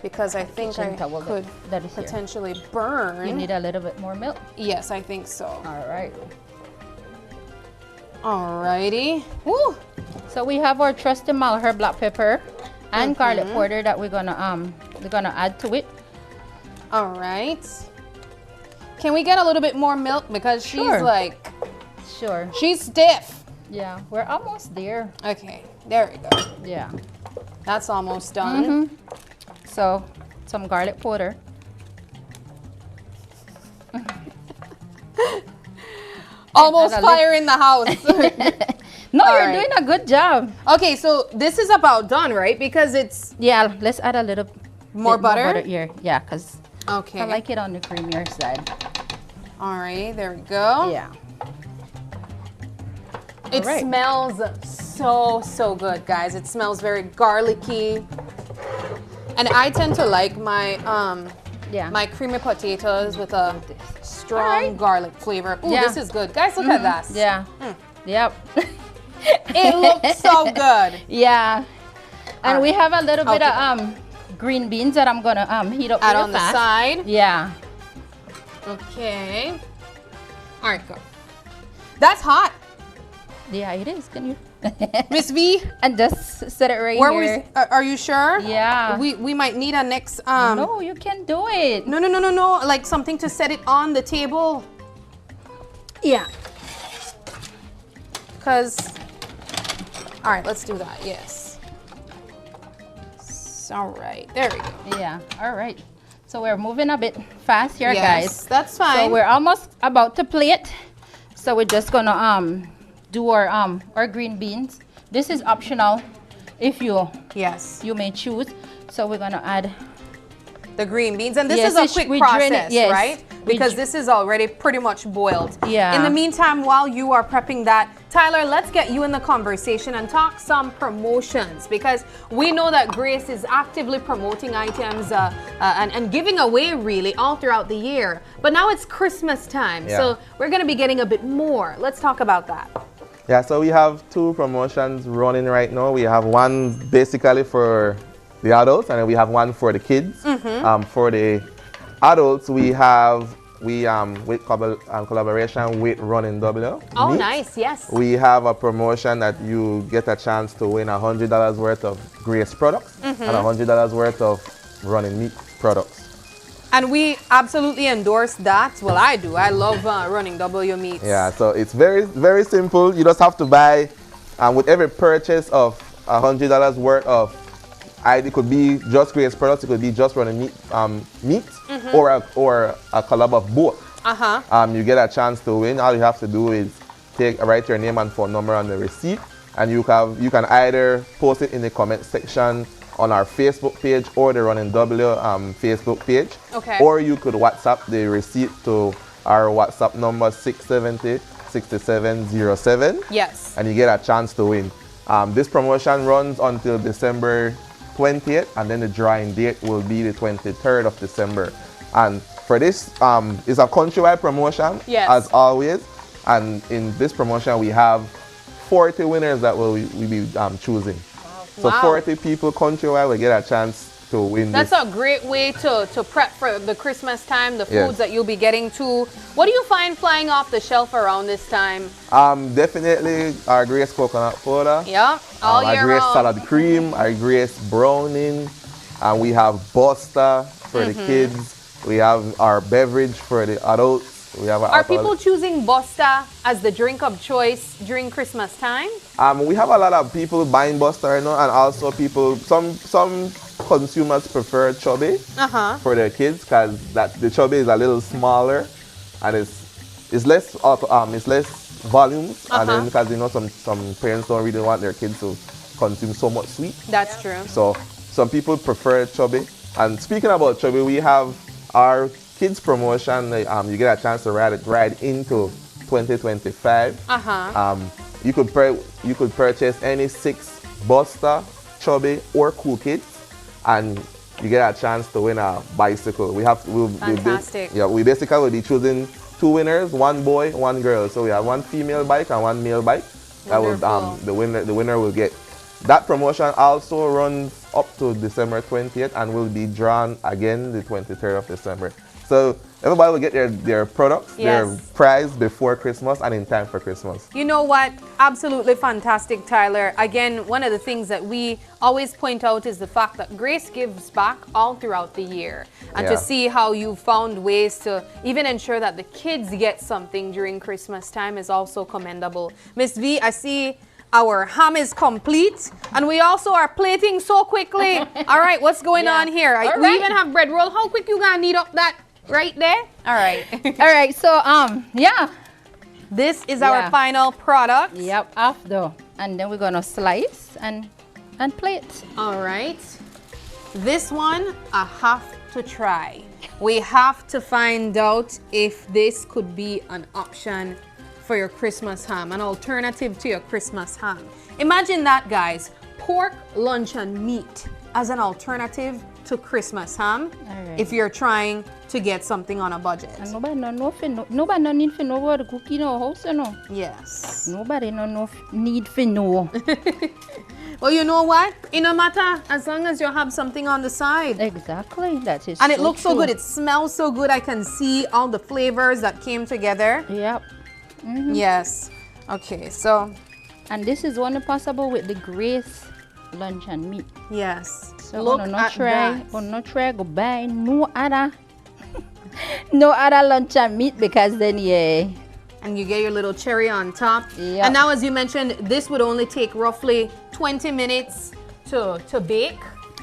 Because I think I could potentially burn. You need a little bit more milk? Yes, I think so. All right. Alrighty. Woo! So we have our trusted Malheur black pepper and garlic powder that we're gonna add to it. All right. Can we get a little bit more milk, because she's like, she's stiff. Yeah, we're almost there. Okay, there we go. Yeah, that's almost done. So some garlic powder. Almost fire in the house. No, you're doing a good job. Okay, so this is about done, right? Because it's... Yeah, let's add a little more butter? Here. Yeah, because I like it on the creamier side. All right, there we go. Yeah. It smells so good, guys. It smells very garlicky. And I tend to like my my creamy potatoes with a strong garlic flavor. Ooh, this is good. Guys, look at that. Yeah. Yep. It looks so good. Yeah. And we have a little bit of green beans that I'm gonna heat up on the side. Yeah. Okay. All right, go. That's hot. Yeah, it is. Can you? Miss V, and just set it right where here. Are you sure? Yeah. We might need a next. No, you can do it. No. Like something to set it on the table. Yeah. Because. All right, let's do that. Yes. All right. There we go. Yeah. All right. So we're moving a bit fast here, Yes, guys. that's fine. So we're almost about to plate. So we're just gonna do our green beans. This is optional if you may choose. So we're gonna add the green beans, and this Yes, is a quick we drain process, it, yes. right? Because this is already pretty much boiled. Yeah. In the meantime, while you are prepping that, Tyler, let's get you in the conversation and talk some promotions, because we know that Grace is actively promoting items and giving away really all throughout the year. But now it's Christmas time, so we're going to be getting a bit more. Let's talk about that. Yeah, so we have 2 promotions running right now. We have one basically for the adults, and then we have one for the kids. For the adults, we have with collaboration with Running W. Oh, nice, yes. We have a promotion that you get a chance to win $100 worth of Grace products and $100 worth of Running Meat products. And we absolutely endorse that. Well, I do. I love Running W meats. Yeah, so it's very, very simple. You just have to buy, with every purchase of $100 worth of, it could be just Grace products, it could be just Running meat, or a collab of both. You get a chance to win. All you have to do is write your name and phone number on the receipt, and you can either post it in the comment section on our Facebook page or the Running W Facebook page. Okay. Or you could WhatsApp the receipt to our WhatsApp number 670-6707. Yes. And you get a chance to win. This promotion runs until December 20th, and then the drawing date will be the 23rd of December. And for this, it's a countrywide promotion, as always. And in this promotion, we have 40 winners that we'll be choosing. So 40 people countrywide will get a chance to win That's this. a great way to prep for the Christmas time, the foods that you'll be getting to. What do you find flying off the shelf around this time? Definitely our Grace coconut powder. Yeah, all our year Grace round. salad cream, our Grace browning, and we have Buster for the kids. We have our beverage for the adults. We have our Are people choosing Buster as the drink of choice during Christmas time? We have a lot of people buying Buster right now, and also some consumers prefer chubby for their kids, because the chubby is a little smaller and it's less volumes, and then because some parents don't really want their kids to consume so much sweet. That's true. So some people prefer chubby. And speaking about chubby, we have our kids promotion. You get a chance to ride into 2025. You could purchase any 6 Buster, chubby, or Cool Kids, and you get a chance to win a bicycle. Fantastic. We basically will be choosing 2 winners, 1 boy, 1 girl. So we have 1 female bike and 1 male bike. That will the winner will get. That promotion also runs up to December 20th and will be drawn again the 23rd of December. So everybody will get their products, their prize before Christmas and in time for Christmas. You know what? Absolutely fantastic, Tyler. Again, one of the things that we always point out is the fact that Grace gives back all throughout the year. And to see how you found ways to even ensure that the kids get something during Christmas time is also commendable. Miss V, I see our ham is complete, and we also are plating so quickly. All right, what's going on here? We even have bread roll. How quick you gonna knead up that right there? All right. All right. So this is our final product. Yep, after, and then we're gonna slice and plate. All right. This one I have to try. We have to find out if this could be an option for your Christmas ham, an alternative to your Christmas ham. Imagine that, guys. Pork, luncheon meat as an alternative to Christmas ham, if you're trying to get something on a budget. And nobody no need to know what to cook in our house, you know. Yes. Nobody no need to know. Well, you know what? It no matter as long as you have something on the side. Exactly, that is. And it looks so good. It smells so good. I can see all the flavors that came together. Yep. Yes. Okay, so And this is only possible with the Grace lunch and meat. Yes. So look on at that. not try go buy no other no other lunch and meat, because then yeah. And you get your little cherry on top. Yep. And now, as you mentioned, this would only take roughly 20 minutes to bake,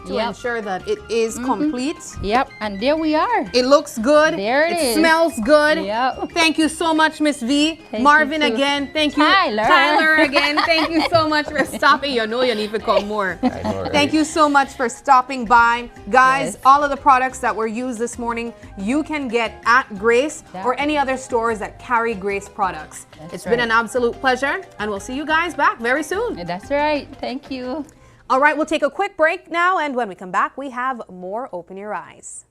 to Yep. ensure that it is complete. Yep, and there we are. It looks good. There it is. Smells good. Yep. Thank you so much, Miss V. Thank Marvin you too. again. Thank you. Tyler again. Thank you so much for stopping. You know you need to come more. I know, right? Thank you so much for stopping by. Guys, Yes. all of the products that were used this morning, you can get at Grace or any other stores that carry Grace products. It's been right. an absolute pleasure, and we'll see you guys back very soon. That's right. Thank you. All right, we'll take a quick break now, and when we come back, we have more Open Your Eyes.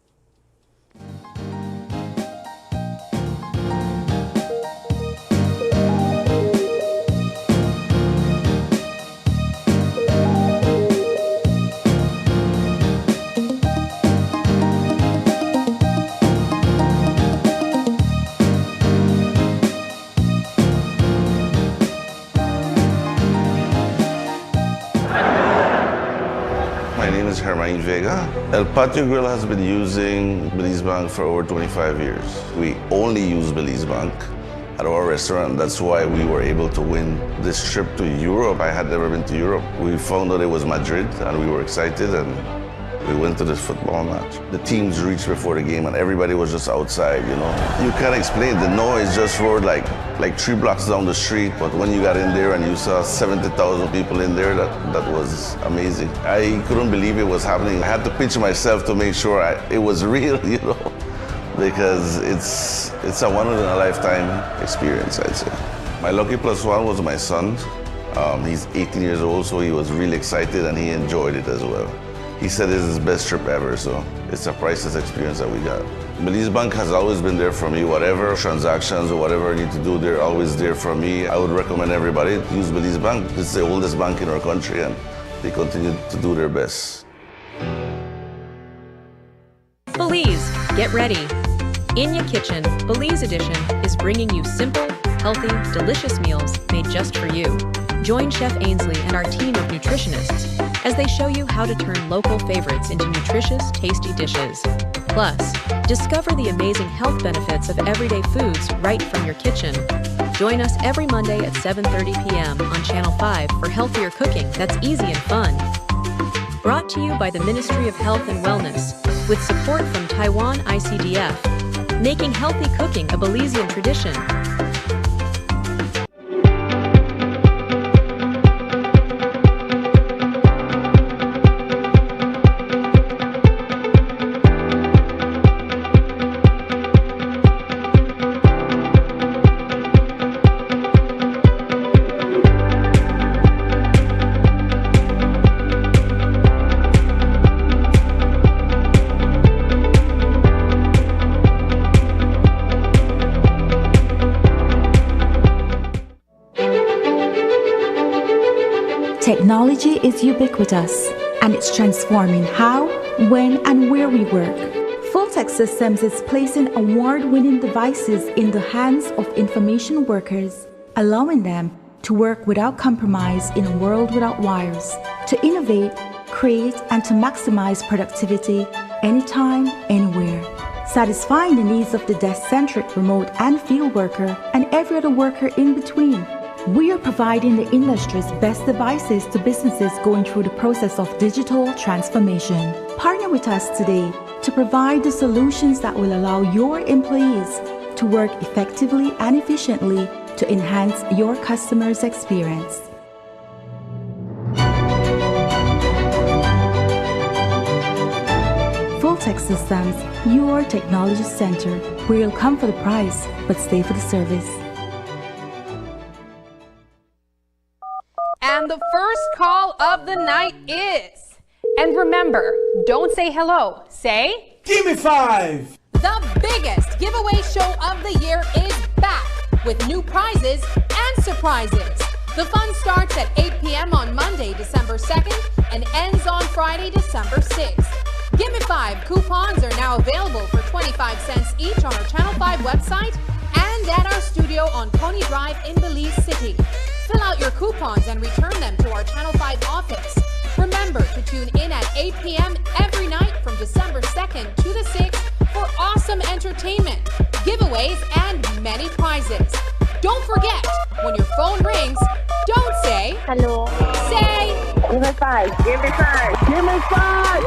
My name is Hermine Vega. El Patio Grill has been using Belize Bank for over 25 years. We only use Belize Bank at our restaurant. That's why we were able to win this trip to Europe. I had never been to Europe. We found out it was Madrid and we were excited and we went to this football match. The teams reached before the game and everybody was just outside, you know. You can't explain, the noise just roared like 3 blocks down the street, but when you got in there and you saw 70,000 people in there, that was amazing. I couldn't believe it was happening. I had to pinch myself to make sure it was real, you know, because it's a one-in-a-lifetime experience, I'd say. My lucky plus one was my son. He's 18 years old, so he was really excited and he enjoyed it as well. He said it's his best trip ever, so it's a priceless experience that we got. Belize Bank has always been there for me. Whatever transactions or whatever I need to do, they're always there for me. I would recommend everybody to use Belize Bank. It's the oldest bank in our country and they continue to do their best. Belize, get ready. In Your Kitchen, Belize Edition is bringing you simple, healthy, delicious meals made just for you. Join Chef Ainsley and our team of nutritionists as they show you how to turn local favorites into nutritious, tasty dishes. Plus, discover the amazing health benefits of everyday foods right from your kitchen. Join us every Monday at 7:30 p.m. on Channel 5 for healthier cooking that's easy and fun. Brought to you by the Ministry of Health and Wellness, with support from Taiwan ICDF, making healthy cooking a Belizean tradition. Technology is ubiquitous, and it's transforming how, when, and where we work. Fulltech Systems is placing award-winning devices in the hands of information workers, allowing them to work without compromise in a world without wires, to innovate, create, and to maximize productivity anytime, anywhere, satisfying the needs of the desk-centric remote and field worker and every other worker in between. We are providing the industry's best devices to businesses going through the process of digital transformation. Partner with us today to provide the solutions that will allow your employees to work effectively and efficiently to enhance your customers' experience. Fulltech Systems, your technology center, where you'll come for the price, but stay for the service. And the first call of the night is, and remember, don't say hello, say Gimme Five! The biggest giveaway show of the year is back with new prizes and surprises. The fun starts at 8 p.m. on Monday, December 2nd and ends on Friday, December 6th. Gimme Five coupons are now available for 25 cents each on our Channel 5 website and at our studio on Pony Drive in Belize City. Fill out your coupons and return them to our Channel 5 office. Remember to tune in at 8 p.m. every night from December 2nd to the 6th for awesome entertainment, giveaways, and many prizes. Don't forget, when your phone rings, don't say hello. Say Give me five. Give me five. Give me five.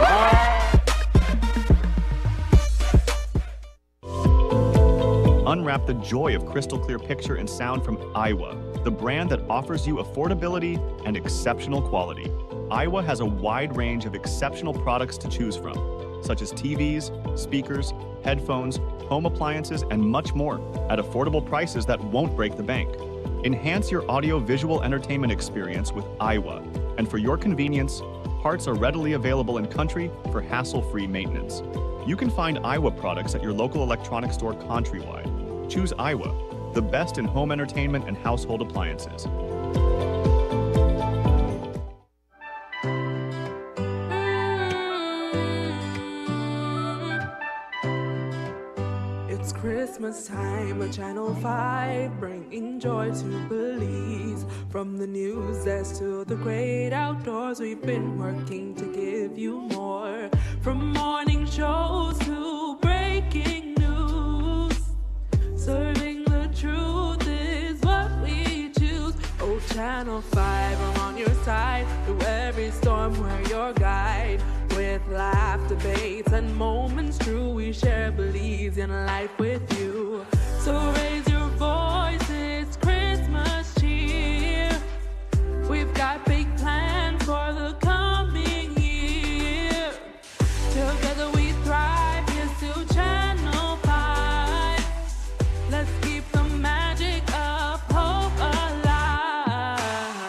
Unwrap the joy of crystal clear picture and sound from Iowa, the brand that offers you affordability and exceptional quality. Iowa has a wide range of exceptional products to choose from, such as TVs, speakers, headphones, home appliances, and much more at affordable prices that won't break the bank. Enhance your audio-visual entertainment experience with Iowa, and for your convenience, parts are readily available in country for hassle-free maintenance. You can find Iowa products at your local electronics store countrywide. Choose Iowa, the best in home entertainment and household appliances. It's Christmas time at Channel 5, bringing joy to Belize. From the news desk to the great outdoors, we've been working to give you more. From morning shows to breaking news, serving the truth is what we choose. Oh, Channel 5, I'm on your side. Through every storm, we're your guide. With laugh, debates, and moments true, we share Belizean life with you. So raise your voice, it's Christmas cheer. We've got big plans for the coming year. Together we thrive, here's to Channel 5. Let's keep the magic of hope alive.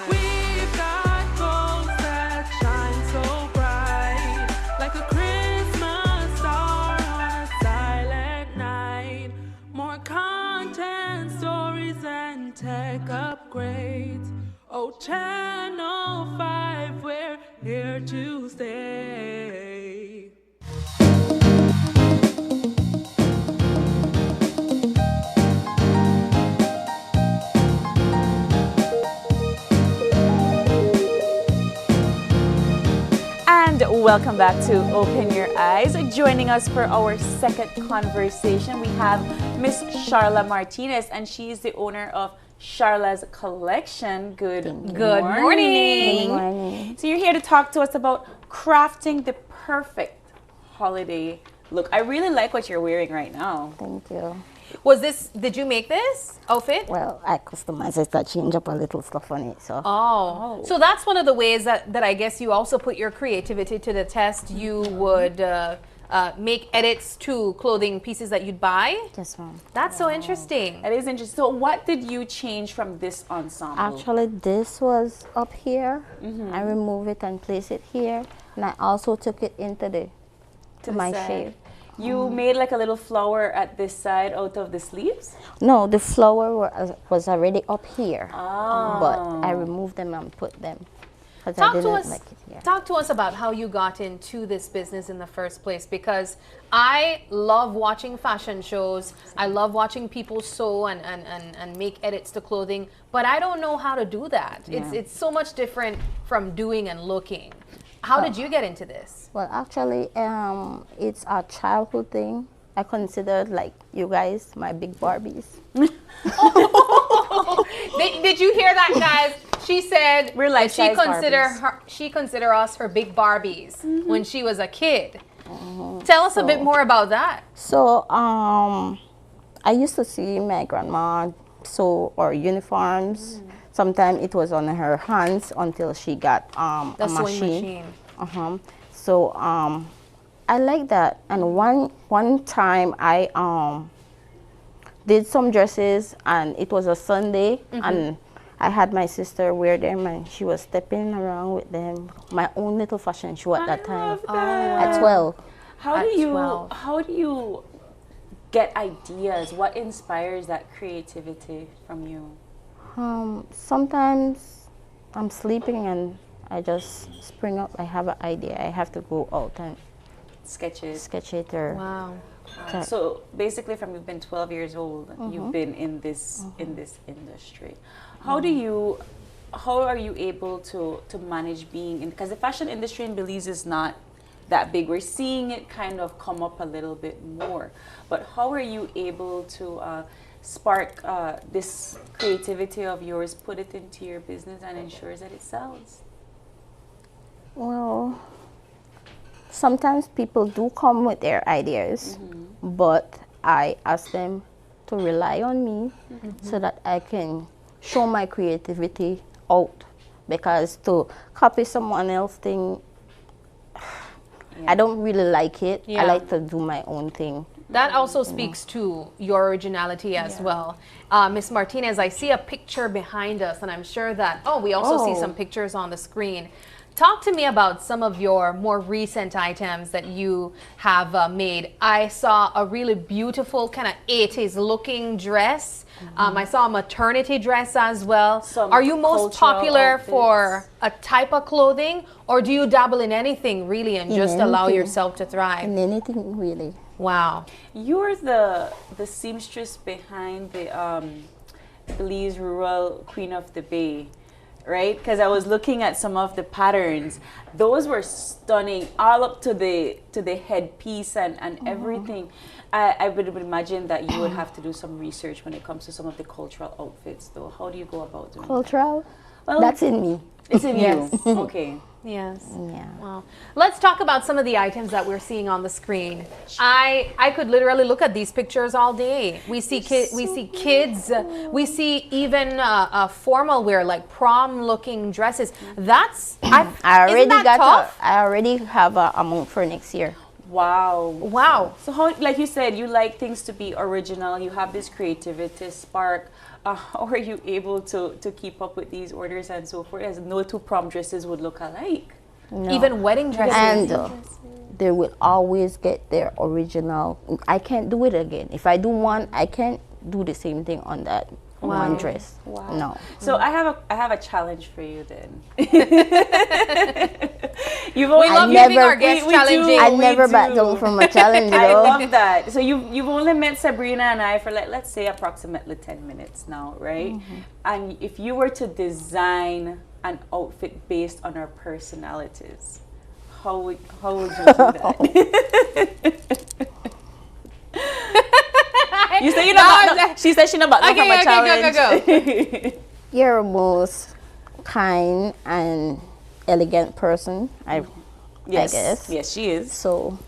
We've got goals that shine so bright, like a Christmas star on a silent night. More content, stories, and tech upgrades. Oh, Channel 5, we're here to stay. And welcome back to Open Your Eyes. Joining us for our second conversation, we have Miss Sharla Martinez, and she's the owner of Sharla's Collection. Good morning. Good morning. So you're here to talk to us about crafting the perfect holiday look. I really like what you're wearing right now. Thank you. Did you make this outfit? Well, I customized it, I change up a little stuff on it. So. Oh. So that's one of the ways that I guess you also put your creativity to the test. You would make edits to clothing pieces that you'd buy? Yes, ma'am. That's so interesting. That is interesting. So what did you change from this ensemble? Actually, this was up here. I removed it and placed it here. And I also took it into my shape. You made like a little flower at this side out of the sleeves? No, the flower was already up here. Oh. But I removed them and put them. Talk to us about how you got into this business in the first place, because I love watching fashion shows. I love watching people sew and make edits to clothing, but I don't know how to do that. Yeah. It's so much different from doing and looking. How did you get into this? Well, actually, it's a childhood thing. I considered, like, you guys, my big Barbies. Did you hear that, guys? She said we're like she consider us her big Barbies when she was a kid. Tell us a bit more about that. So, I used to see my grandma sew our uniforms. Sometimes it was on her hands until she got a machine. So I like that. And one time I did some dresses, and it was a Sunday, and I had my sister wear them, and she was stepping around with them. My own little fashion show at that time. At 12. How do you get ideas? What inspires that creativity from you? Sometimes I'm sleeping and I just spring up. I have an idea. I have to go out and sketch it. Or wow. So basically, from you've been 12 years old, you've been in this industry. How do you how are you able to manage being in, because the fashion industry in Belize is not that big. We're seeing it kind of come up a little bit more, but how are you able to spark this creativity of yours, put it into your business and ensures that it sells? Well, sometimes people do come with their ideas, but I ask them to rely on me so that I can show my creativity out, because to copy someone else's thing, I don't really like it. I like to do my own thing. That also speaks to your originality as well. Miss Martinez, I see a picture behind us, and I'm sure that, we also see some pictures on the screen. Talk to me about some of your more recent items that you have made. I saw a really beautiful kind of 80s looking dress. I saw a maternity dress as well. Are you most popular for a type of clothing, or do you dabble in anything really and just allow yourself to thrive? In anything really. Wow. You're the seamstress behind the Belize Rural Queen of the Bay, right? Because I was looking at some of the patterns. Those were stunning, all up to the headpiece and everything. I would imagine that you would have to do some research when it comes to some of the cultural outfits, though. How do you go about doing cultural? Well, that's in me. It's in you. Okay. Yes. Yeah. Well, let's talk about some of the items that we're seeing on the screen. I could literally look at these pictures all day. We see kids. We see even formal wear like prom-looking dresses. That's I already tough? I already have a amount for next year. Wow. Wow. So how, like you said, you like things to be original. You have this creativity spark. How are you able to keep up with these orders and so forth, as no two prom dresses would look alike? No. Even wedding dresses. And they will always get their original. I can't do it again. If I do one, I can't do the same thing on that one dress. Wow. No. So I have a challenge for you then. We love giving our guests challenging. I never back down from a challenge. I love that. So you've only met Sabrina and I for like, let's say approximately 10 minutes now, right? And if you were to design an outfit based on our personalities, how would you do that? You say she said she not back from a challenge. Go. You're most kind and elegant person, I guess. Yes, she is. So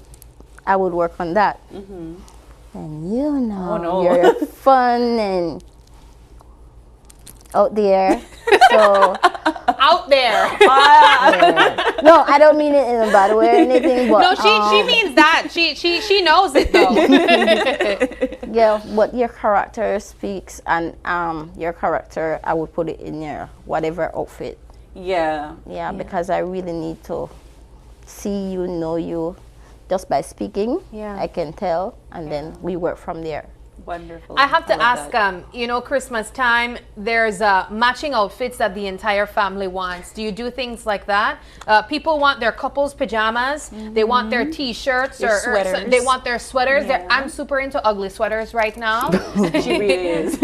I would work on that. And you're fun and out there. So out there. No, I don't mean it in a bad way or anything. But, no, she means that. She knows it though. Yeah, but your character speaks, and your character, I would put it in your whatever outfit. Yeah, because I really need to see you, know you, just by speaking. I can tell, and then we work from there. Wonderful. I have to ask, Christmas time, there's matching outfits that the entire family wants. Do you do things like that? People want their couples pajamas. They want their t-shirts or they want their sweaters. I'm super into ugly sweaters right now. She really is.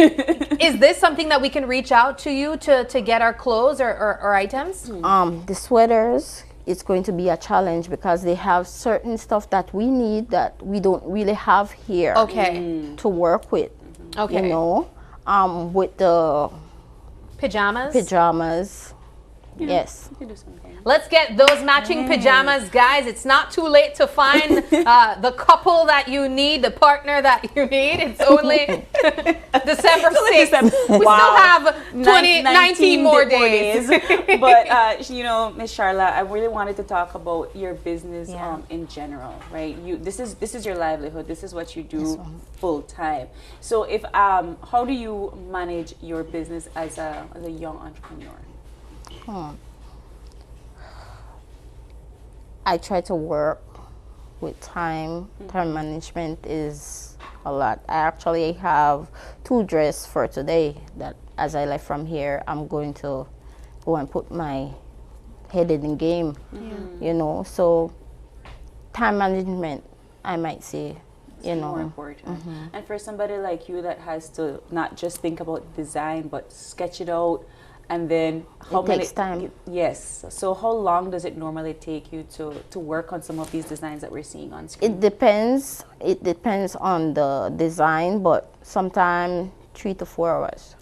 Is this something that we can reach out to you to get our clothes or items? The sweaters, it's going to be a challenge because they have certain stuff that we need that we don't really have here to work with. You know, with the pajamas. Yes. Let's get those matching pajamas, guys. It's not too late to find the couple that you need, the partner that you need. It's only December 6th. We still have 19 more days. But, Ms. Charla, I really wanted to talk about your business in general, right? This is your livelihood. This is what you do full time. So if how do you manage your business as a young entrepreneur? I try to work with time. Time management is a lot. I actually have 2 dresses for today that as I left from here, I'm going to go and put my head in the game, so time management, I might say, more important. And for somebody like you that has to not just think about design, but sketch it out And then how It takes time. Yes. So how long does it normally take you to work on some of these designs that we're seeing on screen? It depends. It depends on the design, but sometimes 3 to 4 hours.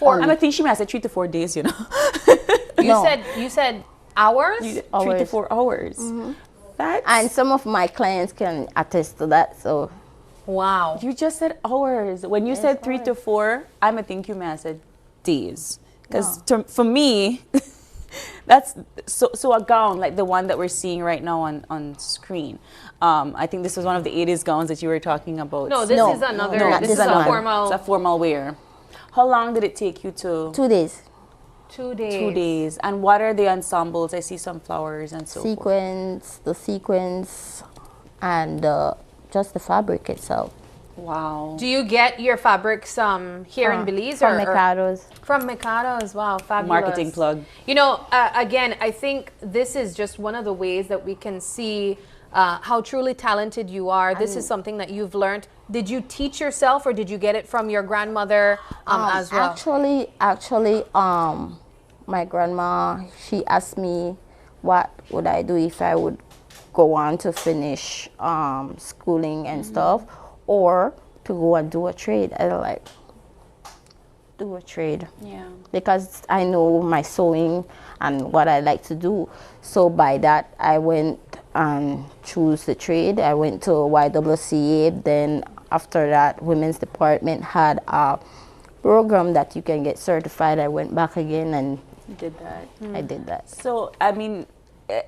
I think she might say 3 to 4 days, you know. You said hours? 3 to 4 hours. And some of my clients can attest to that. So, wow. You just said hours. When you said 3 to 4, I think you may have said days. Because for me, that's so a gown like the one that we're seeing right now on screen. I think this was one of the 80s gowns that you were talking about. No, this is another. This is a formal. It's a formal wear. How long did it take you to? 2 days. 2 days. 2 days. And what are the ensembles? I see some flowers and so forth. The sequins, and just the fabric itself. Wow. Do you get your fabrics here in Belize? From Mikado's. From Mikado's, wow, fabulous. Marketing plug. You know, again, I think this is just one of the ways that we can see how truly talented you are. This is something that you've learned. Did you teach yourself or did you get it from your grandmother as well? Actually, my grandma, she asked me what would I do if I would go on to finish schooling and stuff, or to go and do a trade. I like do a trade. Yeah. Because I know my sewing and what I like to do. So by that, I went and chose the trade. I went to YWCA. Then after that, Women's Department had a program that you can get certified. I went back again and did that. I did that. So, I mean,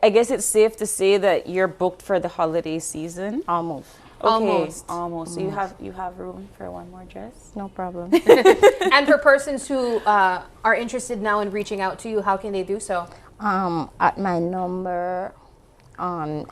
I guess it's safe to say that you're booked for the holiday season. Almost. Okay, almost. So you have room for one more dress? No problem. And for persons who are interested now in reaching out to you, how can they do so? At my number on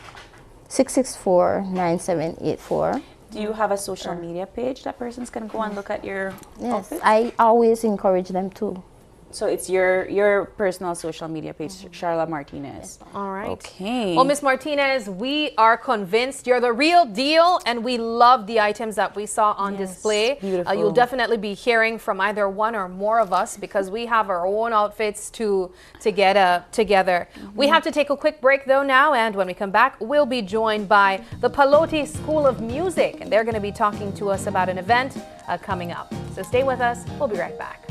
664-9784. Do you have a social media page that persons can go and look at your outfits? I always encourage them to. So it's your personal social media page, Charla Martinez. All right. Okay. Well, Miss Martinez, we are convinced you're the real deal, and we love the items that we saw on display. Beautiful. You'll definitely be hearing from either one or more of us because we have our own outfits to get together. We have to take a quick break though now, and when we come back, we'll be joined by the Pallotti School of Music, and they're going to be talking to us about an event coming up. So stay with us. We'll be right back.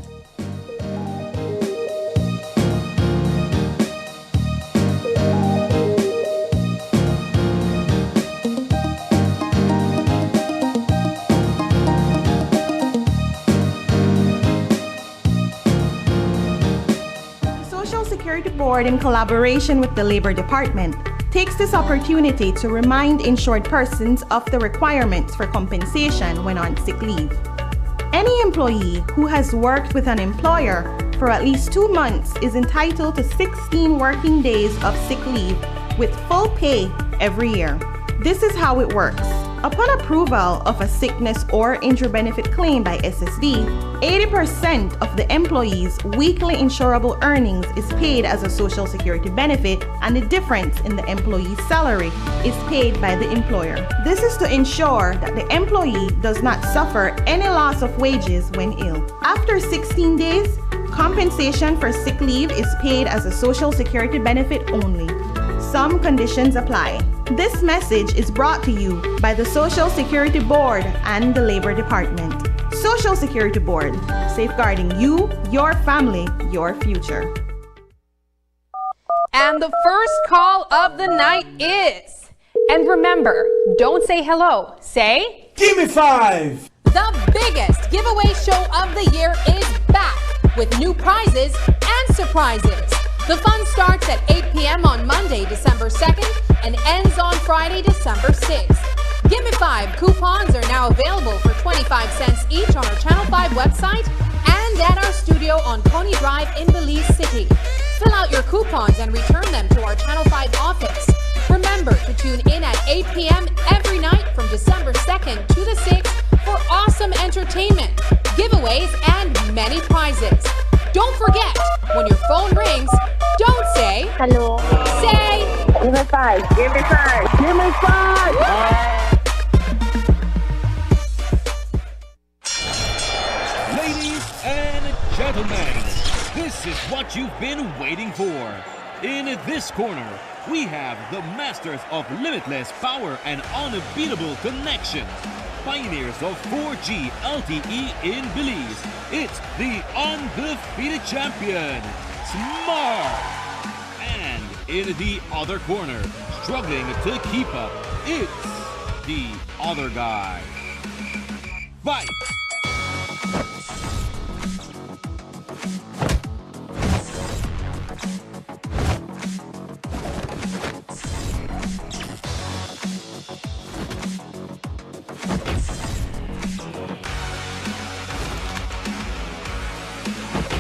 Security Board, in collaboration with the Labor Department, takes this opportunity to remind insured persons of the requirements for compensation when on sick leave. Any employee who has worked with an employer for at least 2 months is entitled to 16 working days of sick leave with full pay every year. This is how it works. Upon approval of a sickness or injury benefit claim by SSD, 80% of the employee's weekly insurable earnings is paid as a Social Security benefit, and the difference in the employee's salary is paid by the employer. This is to ensure that the employee does not suffer any loss of wages when ill. After 16 days, compensation for sick leave is paid as a Social Security benefit only. Some conditions apply. This message is brought to you by the Social Security Board and the Labor Department. Social Security Board, safeguarding you, your family, your future. And the first call of the night is, and remember, don't say hello, say Gimme Five! The biggest giveaway show of the year is back with new prizes and surprises. The fun starts at 8 p.m. on Monday, December 2nd, and ends on Friday, December 6th. Gimme Five coupons are now available for 25 cents each on our Channel 5 website and at our studio on Pony Drive in Belize City. Fill out your coupons and return them to our Channel 5 office. Remember to tune in at 8 p.m. every night from December 2nd to the 6th for awesome entertainment, giveaways, and many prizes. Don't forget, when your phone rings, don't say hello. Say Give me five. Give me five. Give me five. Ladies and gentlemen, this This is what you've been waiting for. In this corner, we have the masters of limitless power and unbeatable connections. Pioneers of 4G LTE in Belize. It's the undefeated champion, Smart. And in the other corner, struggling to keep up, it's the other guy. Fight!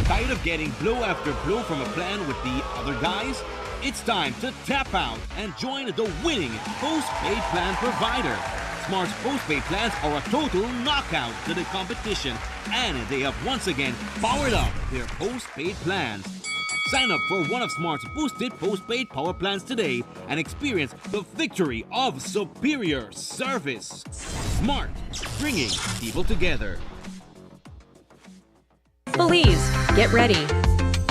Tired of getting blow after blow from a plan with the other guys? It's time to tap out and join the winning postpaid plan provider. Smart's postpaid plans are a total knockout to the competition, and they have once again powered up their postpaid plans. Sign up for one of Smart's boosted postpaid power plans today and experience the victory of superior service. Smart, bringing people together. Belize, get ready.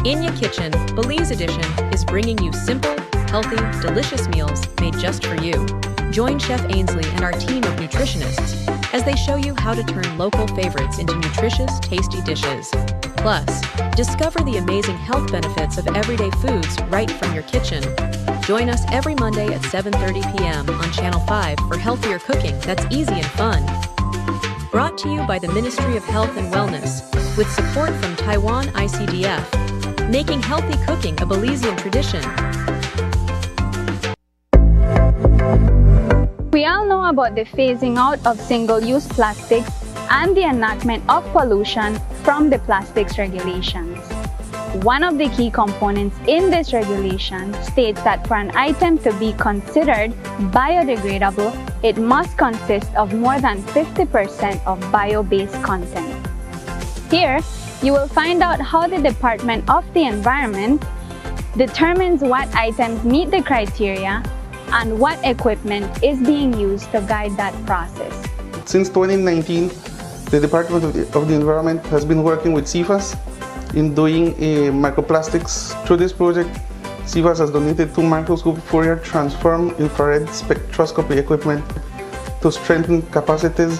In Your Kitchen, Belize Edition is bringing you simple, healthy, delicious meals made just for you. Join Chef Ainsley and our team of nutritionists as they show you how to turn local favorites into nutritious, tasty dishes. Plus, discover the amazing health benefits of everyday foods right from your kitchen. Join us every Monday at 7:30 p.m. on Channel 5 for healthier cooking that's easy and fun. Brought to you by the Ministry of Health and Wellness, with support from Taiwan ICDF, making healthy cooking a Belizean tradition. We all know about the phasing out of single-use plastics and the enactment of pollution from the plastics regulations. One of the key components in this regulation states that for an item to be considered biodegradable, it must consist of more than 50% of bio-based content. Here, you will find out how the Department of the Environment determines what items meet the criteria and what equipment is being used to guide that process. Since 2019, the Department of the Environment has been working with CIFAS in doing microplastics. Through this project, CIFAS has donated 2 microscope Fourier transform infrared spectroscopy equipment to strengthen capacities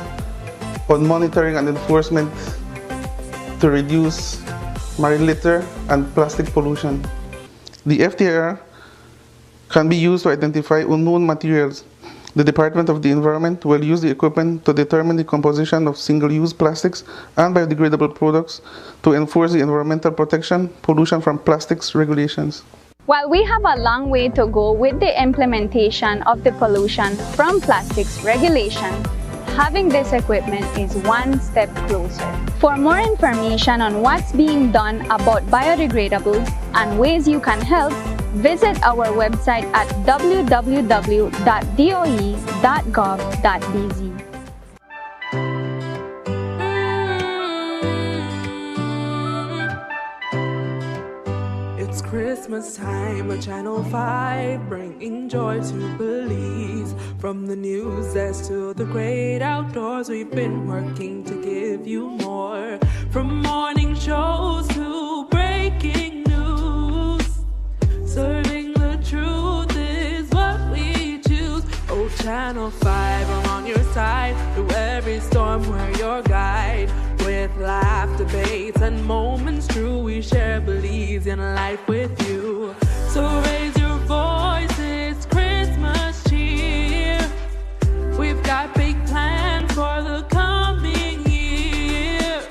on monitoring and enforcement to reduce marine litter and plastic pollution. The FTIR can be used to identify unknown materials. The Department of the Environment will use the equipment to determine the composition of single-use plastics and biodegradable products to enforce the environmental protection, pollution from plastics regulations. While we have a long way to go with the implementation of the pollution from plastics regulation, having this equipment is one step closer. For more information on what's being done about biodegradables and ways you can help, visit our website at www.doe.gov.bz. It's Christmas time at Channel 5, bringing joy to Belize. From the news desk to the great outdoors, we've been working to give you more. From morning shows to breaking news, serving the truth is what we choose. Oh, Channel 5, I'm on your side. Through every storm, we're your guide. With laugh, debates, and moments true, we share Belizean life with you. So raise your voice, it's Christmas cheer. We've got big plans for the coming year.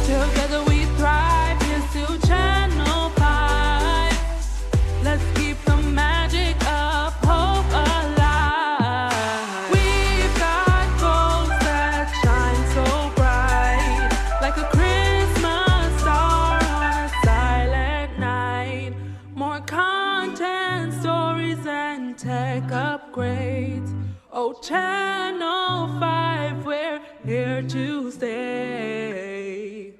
Together we thrive, here's to Channel 5. Let's keep the magic of hope alive. We've got goals that shine so bright, like a Christmas star on a silent night. More content, stories, and tech upgrades. Oh, Channel 5, we're here to stay.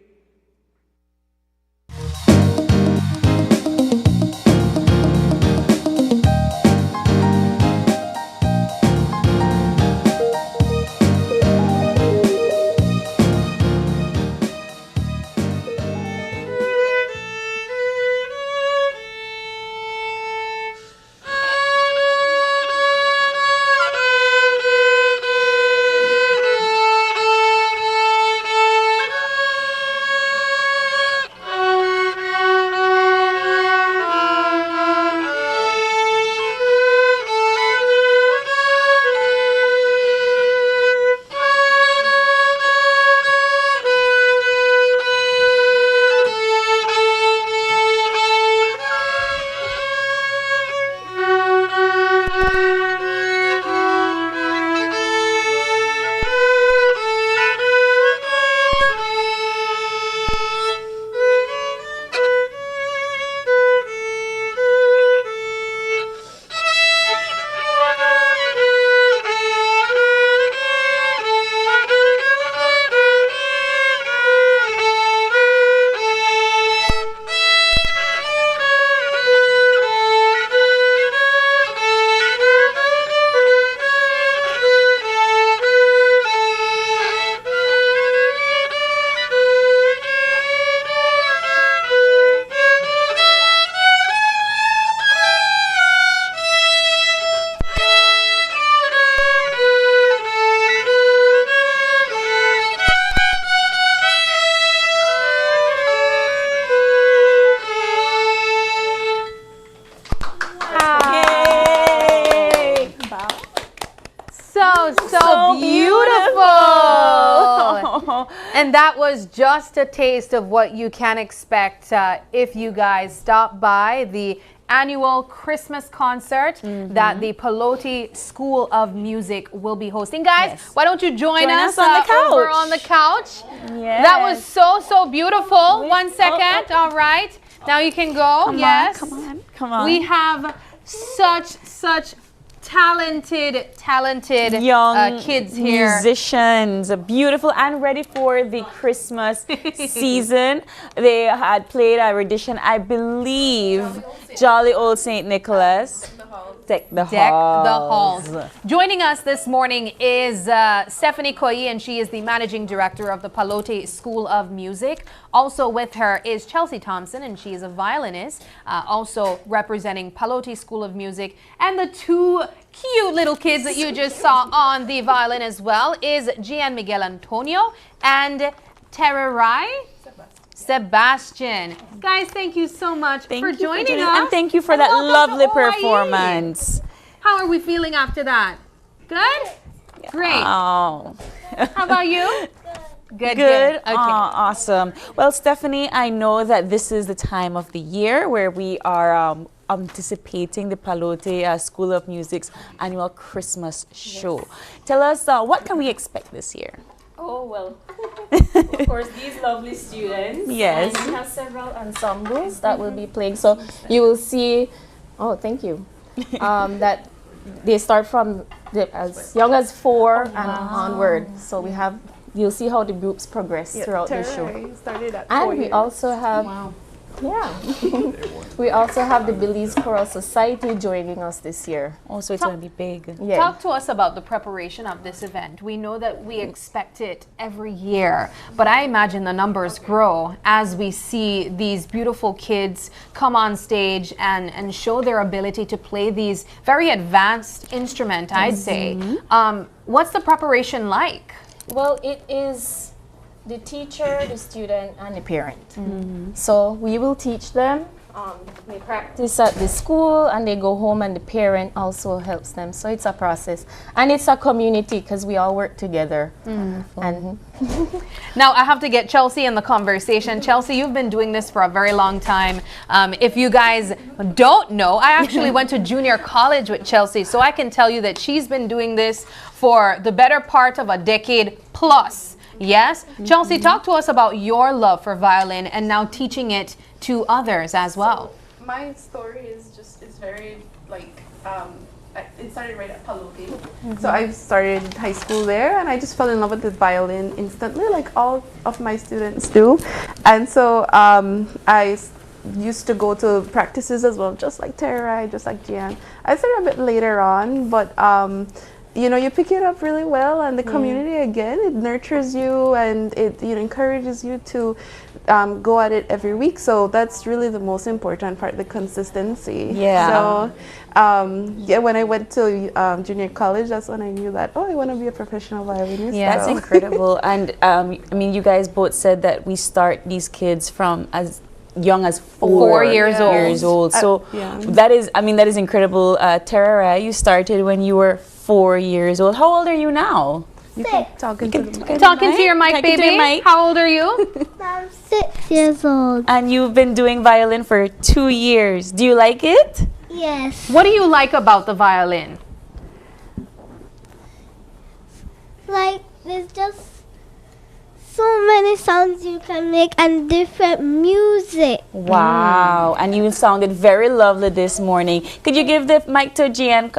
So beautiful. And that was just a taste of what you can expect if you guys stop by the annual Christmas concert that the Pallotti School of Music will be hosting. Guys, why don't you join us on the couch. over on the couch? Yes. That was so beautiful. 1 second. All right. Now you can go. Come on. We have such talented young kids here. Musicians, beautiful and ready for the Christmas season. They had played a rendition, I believe, Jolly Old St. Nicholas. Deck the halls. Joining us this morning is Stephanie Koyi, and she is the managing director of the Pallotti School of Music. Also with her is Chelsea Thompson, and she is a violinist, also representing Pallotti School of Music. And the two cute little kids that you just saw on the violin as well is Gian Miguel Antonio and Tererai Sebastian. Guys, thank you so much for joining us. And thank you for that lovely performance. How are we feeling after that? Good? Great. Oh. How about you? Good. Okay. Okay. Awesome. Well, Stephanie, I know that this is the time of the year where we are anticipating the Pallotti School of Music's annual Christmas show. Tell us, what can we expect this year? Oh, well, of course, these lovely students. Yes. And we have several ensembles that will be playing. So you will see, thank you, that they start from as young as 4 and onward. So you'll see how the groups progress throughout the show. Started at 4 And we years. also have, we also have the Belize Choral Society joining us this year. Oh, so it's going to be big. Yeah. Talk to us about the preparation of this event. We know that we expect it every year, but I imagine the numbers grow as we see these beautiful kids come on stage and show their ability to play these very advanced instruments, I'd say. What's the preparation like? Well, it is the teacher, the student, and the parent. So we will teach them. They practice at the school and they go home, and the parent also helps them. So it's a process. And it's a community because we all work together. And now I have to get Chelsea in the conversation. Chelsea, you've been doing this for a very long time. If you guys don't know, I actually went to junior college with Chelsea, so I can tell you that she's been doing this for the better part of a decade plus. Yes? Chelsea, talk to us about your love for violin and now teaching it to others as well. My story is very it started right at Pallotti. So I started high school there, and I just fell in love with the violin instantly, like all of my students do. And so I used to go to practices as well, just like Tererai, just like Gian. I started a bit later on, but you pick it up really well, and the community, again, it nurtures you, and it encourages you to go at it every week. So that's really the most important part, the consistency. Yeah. So when I went to junior college, that's when I knew that, I want to be a professional violinist. Yeah, that's incredible. And you guys both said that we start these kids from as young as 4 years old. So that is incredible. Tererai, you started when you were 4 years old. How old are you now? You can talk into the mic. Talking to your mic, baby. How old are you? I'm 6 years old. And you've been doing violin for 2 years. Do you like it? Yes. What do you like about the violin? Like, there's just so many sounds you can make and different music. Wow. And you sounded very lovely this morning. Could you give the mic to Gian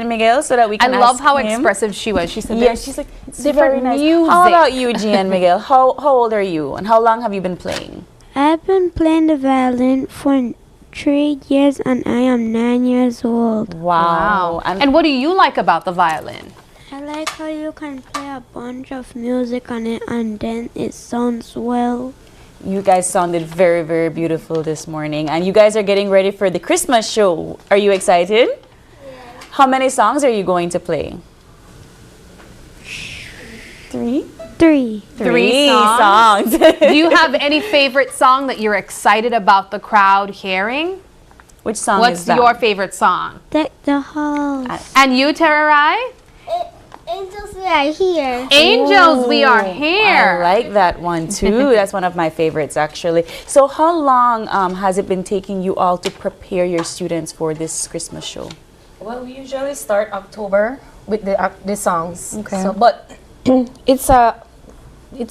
Miguel so that we can I love how him? expressive she was. She said, she's like, it's different very nice. music. How about you, Gian Miguel? How old are you, and how long have you been playing? I've been playing the violin for 3 years, and I am 9 years old. Wow. And what do you like about the violin? I like how you can play a bunch of music on it, and then it sounds well. You guys sounded very, very beautiful this morning, and you guys are getting ready for the Christmas show. Are you excited? Yeah. How many songs are you going to play? 3? 3. 3 songs. Do you have any favorite song that you're excited about the crowd hearing? Which song What's is that? your favorite song? Deck the halls. And you, Tararai? Angels, we are here. Angels, we are here. I like that one too. That's one of my favorites, actually. So how long has it been taking you all to prepare your students for this Christmas show? Well, we usually start October with the songs. Okay. So, but it's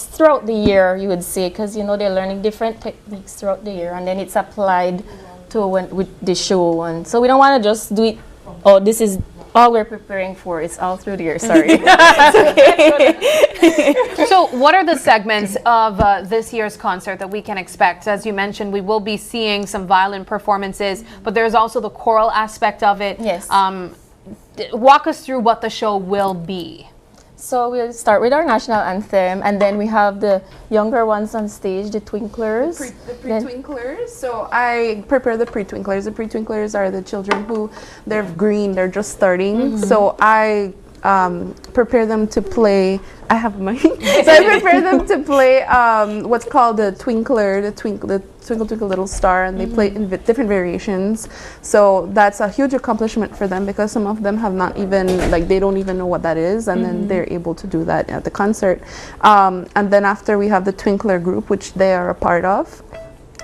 throughout the year, you would say, because they're learning different techniques throughout the year, and then it's applied to with the show. And so we don't want to just do it. Oh, this is all we're preparing for. It's all through the year. Sorry. So what are the segments of this year's concert that we can expect? As you mentioned, we will be seeing some violin performances, but there's also the choral aspect of it. Yes. Walk us through what the show will be. So we'll start with our national anthem, and then we have the younger ones on stage, the Twinklers. The pre-twinklers. So I prepare the pre-twinklers. The pre-twinklers are the children who, they're green, they're just starting. So I prepare them to play. I have mine. So I prepare them to play what's called the Twinkler, the Twinkle Twinkle Little Star, and they play in different variations. So that's a huge accomplishment for them, because some of them have not even, they don't even know what that is, and then they're able to do that at the concert. And then after, we have the Twinkler group, which they are a part of.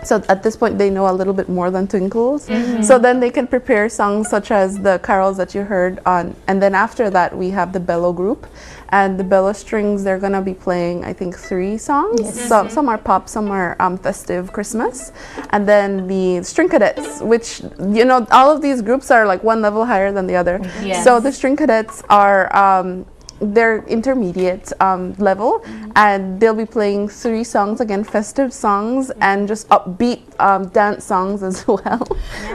So at this point, they know a little bit more than Twinkles. So then they can prepare songs such as the carols that you heard on. And then after that, we have the bellow group. And the bellow strings, they're going to be playing, I think, 3 songs. So some are pop, some are festive Christmas. And then the string cadets, which, all of these groups are like one level higher than the other. So the string cadets are... they're intermediate level, and they'll be playing 3 songs, again festive songs, and just upbeat dance songs as well.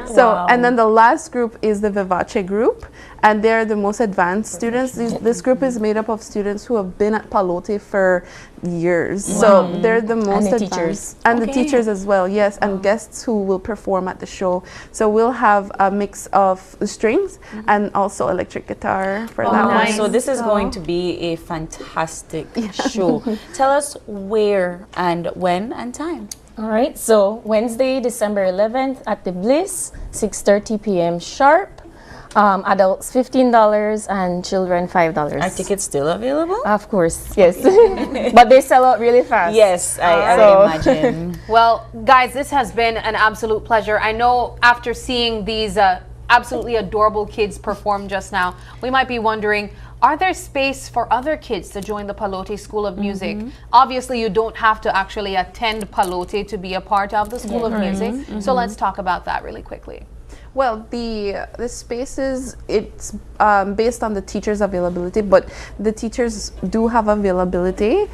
So and then the last group is the Vivace group, and they're the most advanced students. This group is made up of students who have been at Pallotti for years. So they're the most And the advanced. teachers. And the teachers as well, yes, and guests who will perform at the show. So we'll have a mix of strings and also electric guitar for that one. So this is going to be a fantastic show. Tell us where and when and time. All right. So Wednesday, December 11th at the Bliss, 6:30 p.m. sharp. Adults $15 and children $5. Are tickets still available? Of course, yes. But they sell out really fast. Yes, I imagine. Well, guys, this has been an absolute pleasure. I know after seeing these absolutely adorable kids perform just now, we might be wondering, are there space for other kids to join the Pallotti School of Music? Obviously, you don't have to actually attend Pallotti to be a part of the School of Music. So let's talk about that really quickly. Well, the spaces, it's based on the teachers' availability, but the teachers do have availability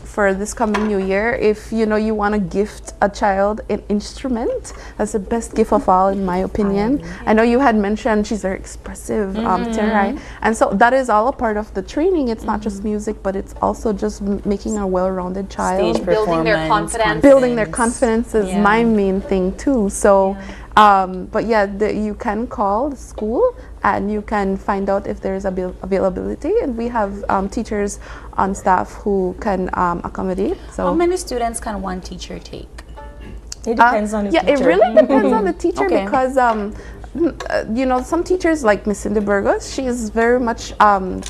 for this coming new year. If you want to gift a child an instrument, that's the best gift of all, in my opinion. I know you had mentioned she's very expressive, Terai, and so that is all a part of the training. It's not just music, but it's also just making a well-rounded child. Stage Building their confidence. Building their confidence is my main thing too. So. But yeah, you can call the school and you can find out if there is availability, and we have teachers on staff who can accommodate. So how many students can one teacher take? It depends on the teacher. Yeah, it really depends on the teacher because some teachers like Miss Cindy Burgos, she is very much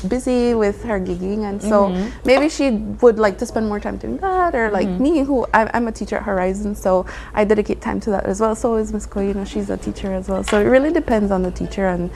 busy with her gigging, and so maybe she would like to spend more time doing that, or like me, who I'm a teacher at Horizon, so I dedicate time to that as well. So is Miss Chloe, she's a teacher as well. So it really depends on the teacher and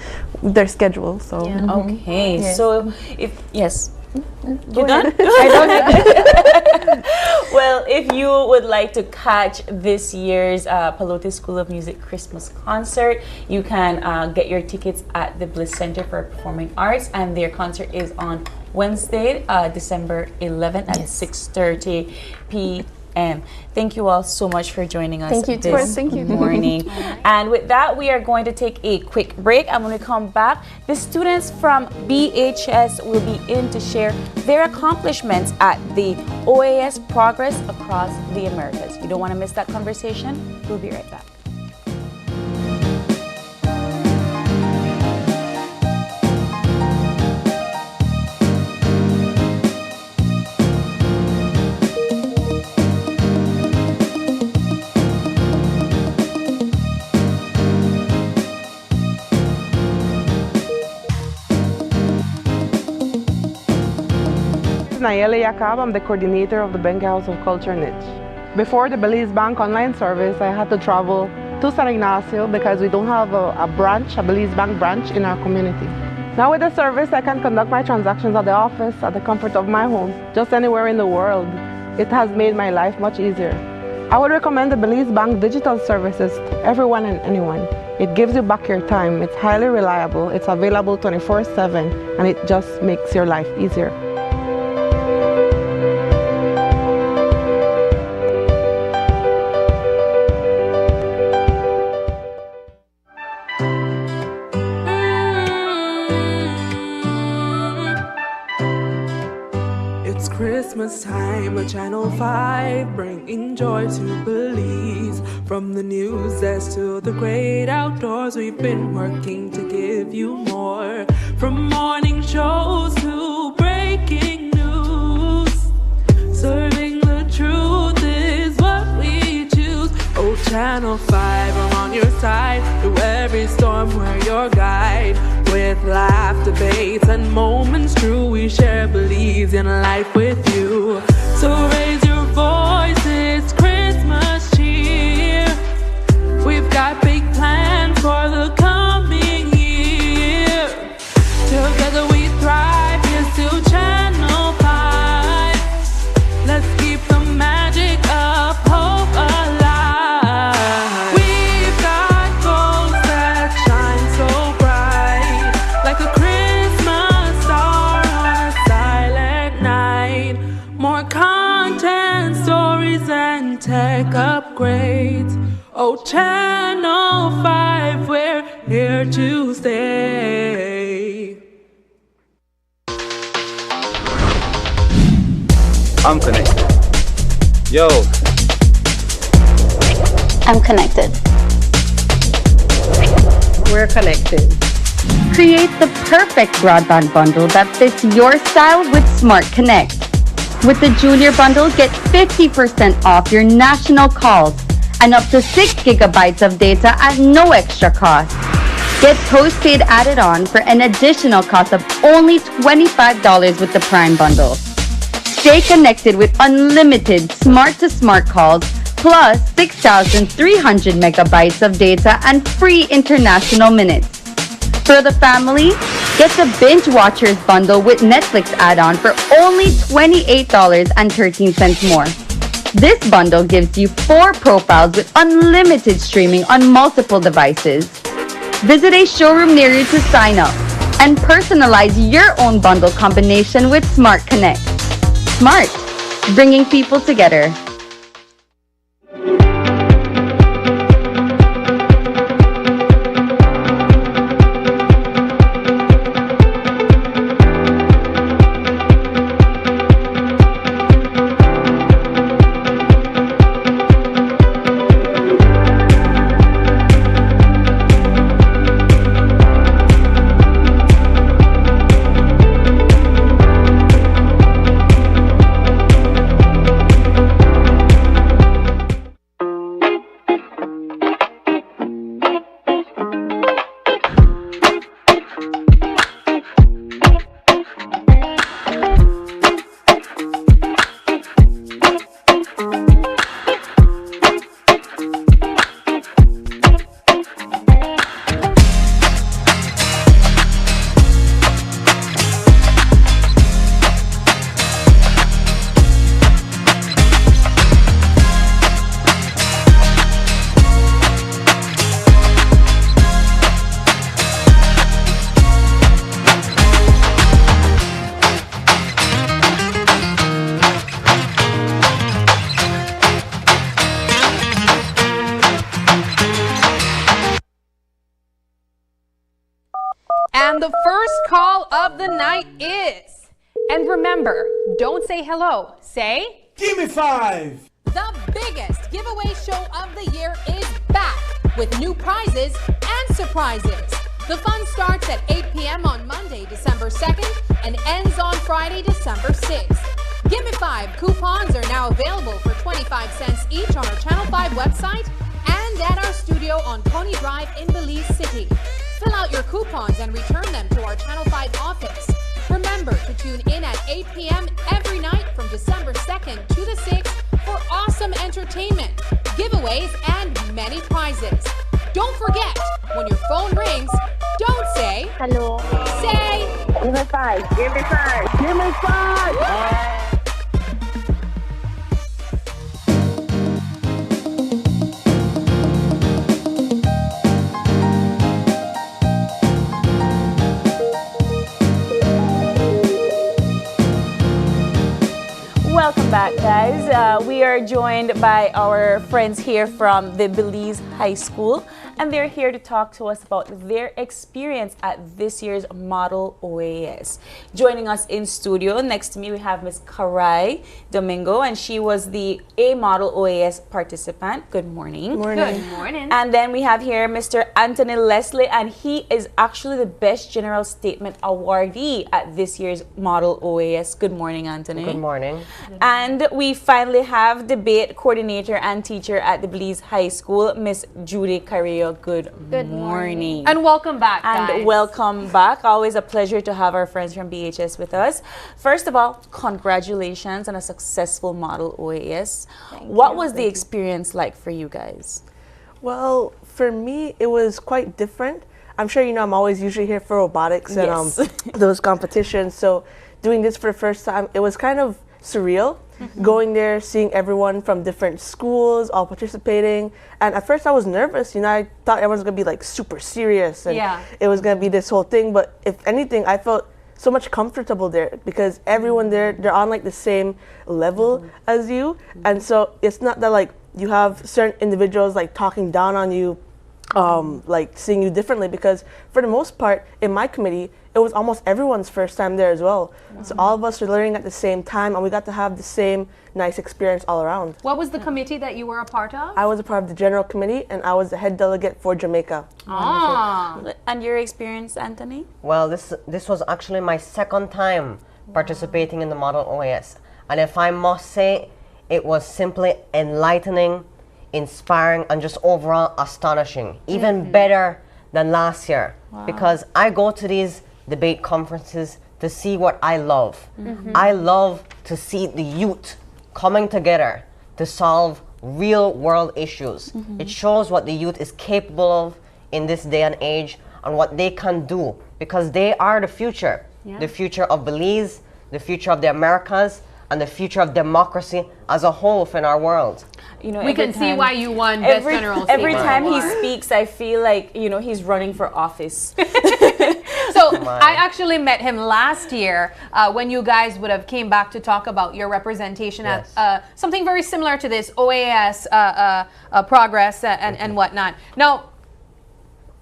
their schedule. So okay, Yes. so if you done? I don't. Well, if you would like to catch this year's Pallotti School of Music Christmas concert, you can get your tickets at the Bliss Center for Performing Arts, and their concert is on Wednesday, December 11th at 6:30 p.m. Thank you all so much for joining us this morning. And with that, we are going to take a quick break. And when we come back, the students from BHS will be in to share their accomplishments at the OAS Progress Across the Americas. You don't want to miss that conversation. We'll be right back. Nayeli Yakab. I'm the coordinator of the Benga House of Culture niche. Before the Belize Bank online service, I had to travel to San Ignacio because we don't have a Belize Bank branch in our community. Now with the service, I can conduct my transactions at the office, at the comfort of my home, just anywhere in the world. It has made my life much easier. I would recommend the Belize Bank digital services to everyone and anyone. It gives you back your time, it's highly reliable, it's available 24/7, and it just makes your life easier. Christmas time, a Channel 5 bringing joy to Belize. From the news desk to the great outdoors, we've been working to give you more. From morning shows to breaking news, serving the truth is what we choose. Oh, Channel 5, I'm on your side. Through every storm, we're your guide. With laugh, debates, and moments true, we share Belizean life with you. So raise your voice, it's Christmas cheer. We've got big plans for the coming year. Together we thrive, here's to Channel 5. Let's keep the magic of hope alive. We've got goals that shine so bright, like a Christmas star on a silent night. More content, stories, and tech upgrades. Oh, Channel 5, we're here to stay. I'm connected. Yo. I'm connected. We're connected. Create the perfect broadband bundle that fits your style with Smart Connect. With the Junior Bundle, get 50% off your national calls and up to 6 gigabytes of data at no extra cost. Get postpaid added on for an additional cost of only $25 with the Prime Bundle. Stay connected with unlimited smart-to-smart calls plus 6,300 megabytes of data and free international minutes. For the family, get the Binge Watchers bundle with Netflix add-on for only $28.13 more. This bundle gives you 4 profiles with unlimited streaming on multiple devices. Visit a showroom near you to sign up and personalize your own bundle combination with Smart Connect. Smart, bringing people together. And the first call of the night is, and remember, don't say hello, say Gimme Five! The biggest giveaway show of the year is back with new prizes and surprises. The fun starts at 8 p.m. on Monday, December 2nd and ends on Friday, December 6th. Gimme Five coupons are now available for 25 cents each on our Channel 5 website and at our studio on Coney Drive in Belize City. Fill out your coupons and return them to our Channel 5 office. Remember to tune in at 8 p.m. every giveaways, and many prizes. Don't forget, when your phone rings, don't say hello. Say Gimme Five. Gimme Five. Gimme Five. Welcome back, guys. We are joined by our friends here from the Belize High School, and they're here to talk to us about their experience at this year's Model OAS. Joining us in studio, next to me we have Miss Karai Domingo, and she was the A Model OAS participant. Good morning. Good morning. And then we have here Mr. Anthony Leslie, and he is actually the Best General Statement awardee at this year's Model OAS. Good morning, Anthony. Good morning. And we finally have debate coordinator and teacher at the Belize High School, Miss Judy Carrillo. Good morning. And welcome back, guys. And welcome back. Always a pleasure to have our friends from BHS with us. First of all, congratulations on a successful Model OAS. What was the experience like for you guys? Well, for me, it was quite different. I'm sure you know I'm always usually here for robotics and those competitions. So doing this for the first time, it was kind of surreal. Going there, seeing everyone from different schools all participating. And at first I was nervous, you know, I thought everyone was gonna be like super serious and it was gonna be this whole thing. But if anything, I felt so much comfortable there because everyone there, they're on like the same level as you. And so it's not that like you have certain individuals like talking down on you, like seeing you differently, because for the most part in my committee it was almost everyone's first time there as well. So all of us were learning at the same time and we got to have the same nice experience all around. What was the committee that you were a part of? I was a part of the general committee and I was the head delegate for Jamaica. And your experience, Anthony? Well, this was actually my second time participating in the Model OAS, and if I must say, it was simply enlightening, inspiring, and just overall astonishing. Even better than last year, because I go to these debate conferences to see what I love. I love to see the youth coming together to solve real world issues. It shows what the youth is capable of in this day and age and what they can do, because they are the future. The future of Belize, the future of the Americas, and the future of democracy as a whole in our world. You know, we can see why you won Best General Statement. Every time he speaks, I feel like, you know, he's running for office. So I actually met him last year when you guys would have came back to talk about your representation at something very similar to this OAS progress and whatnot. Now,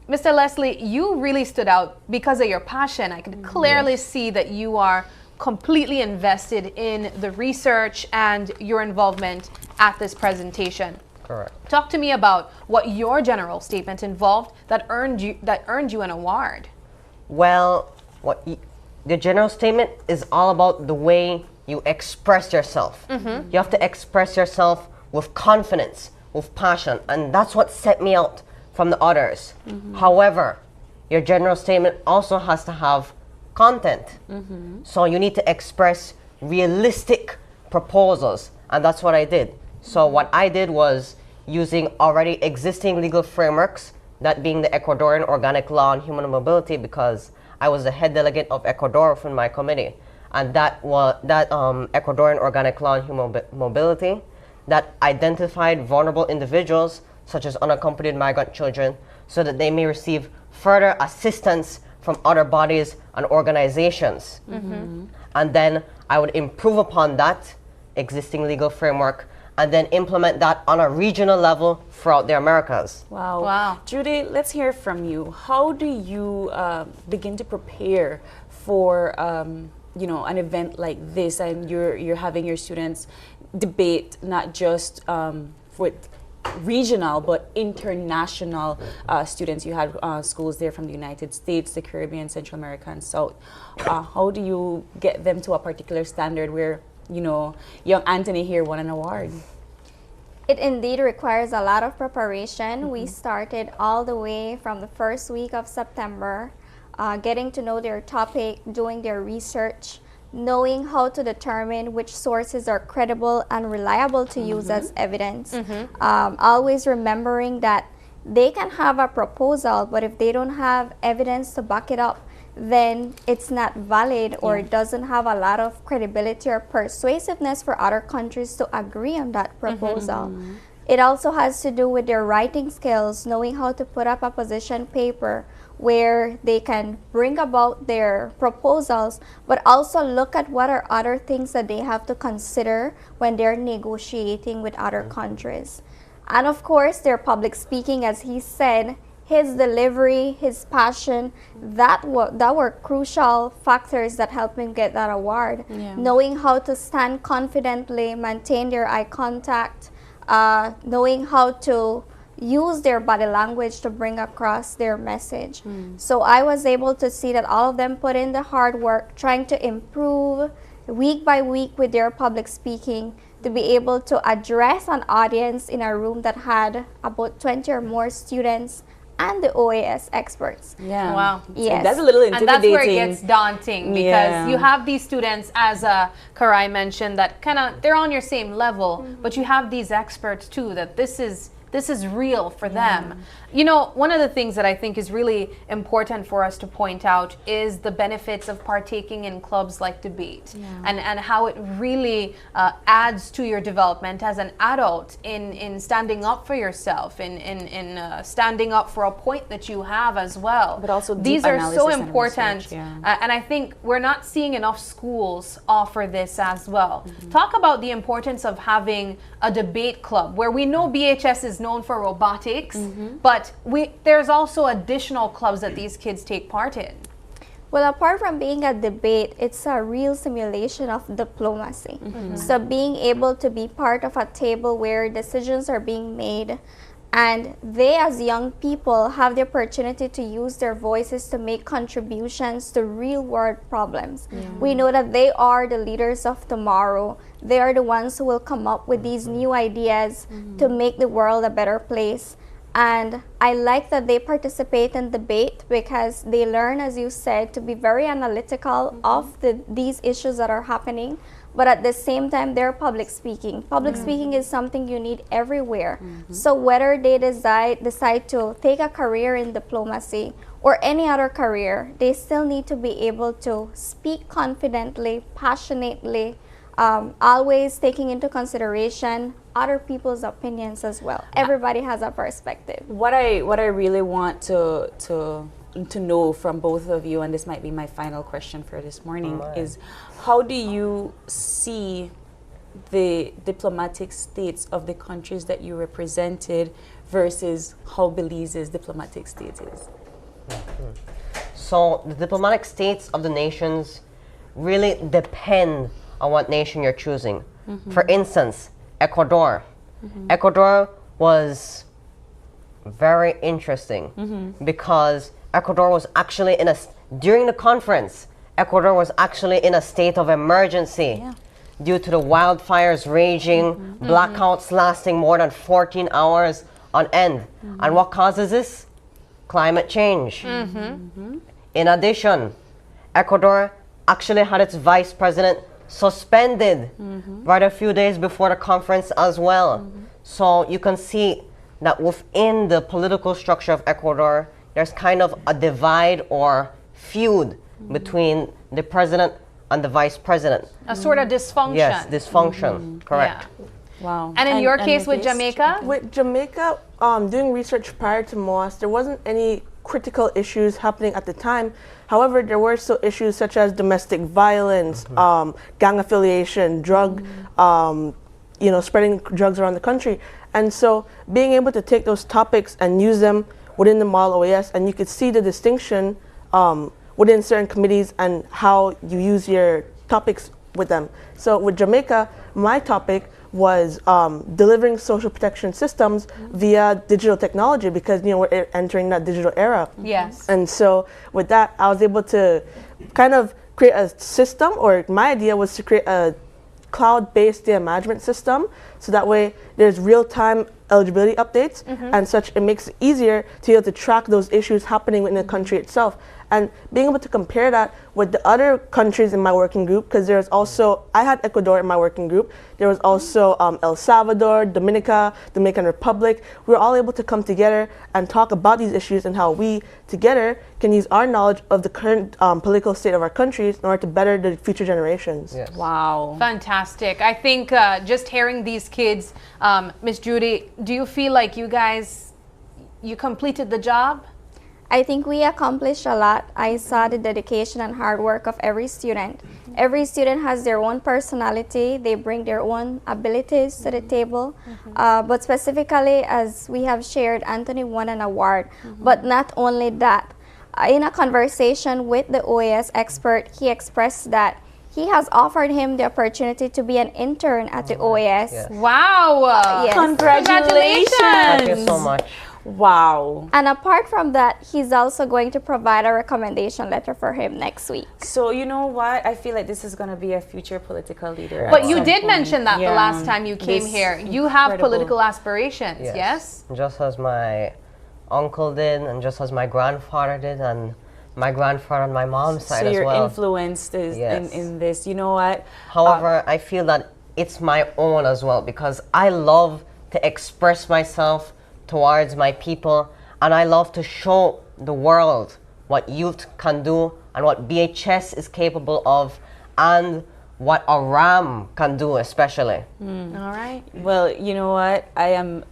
Mr. Leslie, you really stood out because of your passion. I could clearly see that you are completely invested in the research and your involvement at this presentation. Correct. Talk to me about what your general statement involved that earned you an award. Well, the general statement is all about the way you express yourself. You have to express yourself with confidence, with passion, and that's what set me out from the others. However, your general statement also has to have content. So you need to express realistic proposals, and that's what I did. So what I did was using already existing legal frameworks, that being the Ecuadorian Organic Law on Human Mobility, because I was the head delegate of Ecuador from my committee, and that Ecuadorian Organic Law on Human Mobility that identified vulnerable individuals such as unaccompanied migrant children so that they may receive further assistance from other bodies and organizations. And then I would improve upon that existing legal framework and then implement that on a regional level throughout the Americas. Wow. Judy, let's hear from you. How do you begin to prepare for you know, an event like this, and you're having your students debate not just with regional but international students? You had schools there from the United States, the Caribbean, Central America, and South. How do you get them to a particular standard where, you know, young Anthony here won an award? It indeed requires a lot of preparation. We started all the way from the first week of September, getting to know their topic, doing their research, knowing how to determine which sources are credible and reliable to use as evidence. Always remembering that they can have a proposal, but if they don't have evidence to back it up, then it's not valid, or it doesn't have a lot of credibility or persuasiveness for other countries to agree on that proposal. It also has to do with their writing skills, knowing how to put up a position paper where they can bring about their proposals, but also look at what are other things that they have to consider when they're negotiating with other countries. And of course, their public speaking, as he said, his delivery, his passion, that were crucial factors that helped him get that award. Knowing how to stand confidently, maintain their eye contact, knowing how to use their body language to bring across their message. So I was able to see that all of them put in the hard work, trying to improve week by week with their public speaking, to be able to address an audience in a room that had about 20 or more students and the OAS experts. Wow. Yes. That's a little intimidating. And that's where it gets daunting, because you have these students, as Karai mentioned, that kind of, they're on your same level, but you have these experts too, that this is real for them. You know, one of the things that I think is really important for us to point out is the benefits of partaking in clubs like debate, and how it really adds to your development as an adult in standing up for yourself, in standing up for a point that you have as well. But also these are so and important, research, and I think we're not seeing enough schools offer this as well. Talk about the importance of having a debate club, where we know BHS is known for robotics, but there's also additional clubs that these kids take part in. Well, apart from being a debate, it's a real simulation of diplomacy. So being able to be part of a table where decisions are being made, and they as young people have the opportunity to use their voices to make contributions to real world problems. We know that they are the leaders of tomorrow. They are the ones who will come up with these new ideas to make the world a better place. And I like that they participate in debate, because they learn, as you said, to be very analytical of these issues that are happening. But at the same time, they're public speaking. Public speaking is something you need everywhere. So whether they decide to take a career in diplomacy or any other career, they still need to be able to speak confidently, passionately, always taking into consideration other people's opinions as well. Everybody has a perspective. What I really want to know from both of you, and this might be my final question for this morning, is how do you see the diplomatic states of the countries that you represented versus how Belize's diplomatic state is? So the diplomatic states of the nations really depend on what nation you're choosing. For instance, Ecuador. Ecuador was very interesting because Ecuador was actually during the conference, Ecuador was actually in a state of emergency due to the wildfires raging, blackouts lasting more than 14 hours on end. And what causes this? Climate change. In addition, Ecuador actually had its vice president suspended right a few days before the conference as well. So you can see that within the political structure of Ecuador, there's kind of a divide or feud between the president and the vice president. A sort of dysfunction. Yes, dysfunction, correct. Wow. And in your case with Jamaica? With Jamaica, doing research prior to MOAS, there wasn't any critical issues happening at the time. However, there were still issues such as domestic violence, gang affiliation, drug, spreading drugs around the country. And so being able to take those topics and use them within the model OAS, and you could see the distinction within certain committees and how you use your topics with them. So with Jamaica, my topic was delivering social protection systems via digital technology, because we're entering that digital era. Yes. And so with that, I was able to kind of create a system, or my idea was to create a cloud-based data management system, so that way there's real-time eligibility updates and such. It makes it easier to be able to track those issues happening within the country itself. And being able to compare that with the other countries in my working group, because there's also, I had Ecuador in my working group, there was also El Salvador, Dominican Republic. We were all able to come together and talk about these issues and how we together can use our knowledge of the current political state of our countries in order to better the future generations. Yes. Wow. Fantastic. I think just hearing these kids, Miss Judy, do you feel like you guys, you completed the job? I think we accomplished a lot. I saw the dedication and hard work of every student. Every student has their own personality. They bring their own abilities to the table. But specifically, as we have shared, Anthony won an award. But not only that, in a conversation with the OAS expert, he expressed that he has offered him the opportunity to be an intern at the OAS. Yes. Wow! Yes. Congratulations! Thank you so much. Wow. And apart from that, he's also going to provide a recommendation letter for him next week. So you know what? I feel like this is going to be a future political leader. But you did mention that the last time you came here. You have incredible political aspirations, yes? Just as my uncle did, and just as my grandfather did, and my grandfather on my mom's side as well. So you're influenced in this. You know what? However, I feel that it's my own as well, because I love to express myself towards my people, and I love to show the world what youth can do and what BHS is capable of, and what a RAM can do especially. All right. Well, you know what? I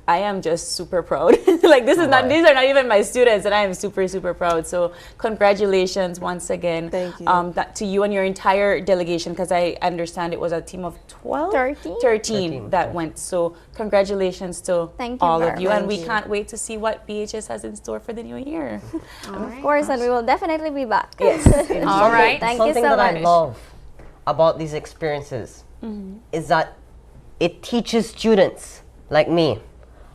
am just super proud. Like these are not even my students, and I am super, super proud. So congratulations once again. Thank you. That to you and your entire delegation, because I understand it was a team of 12? 13 that went. So congratulations to all of you. And we can't wait to see what BHS has in store for the new year. Of course, and we will definitely be back. Yes. All right. Thank you Something so that much. I love about these experiences is that it teaches students like me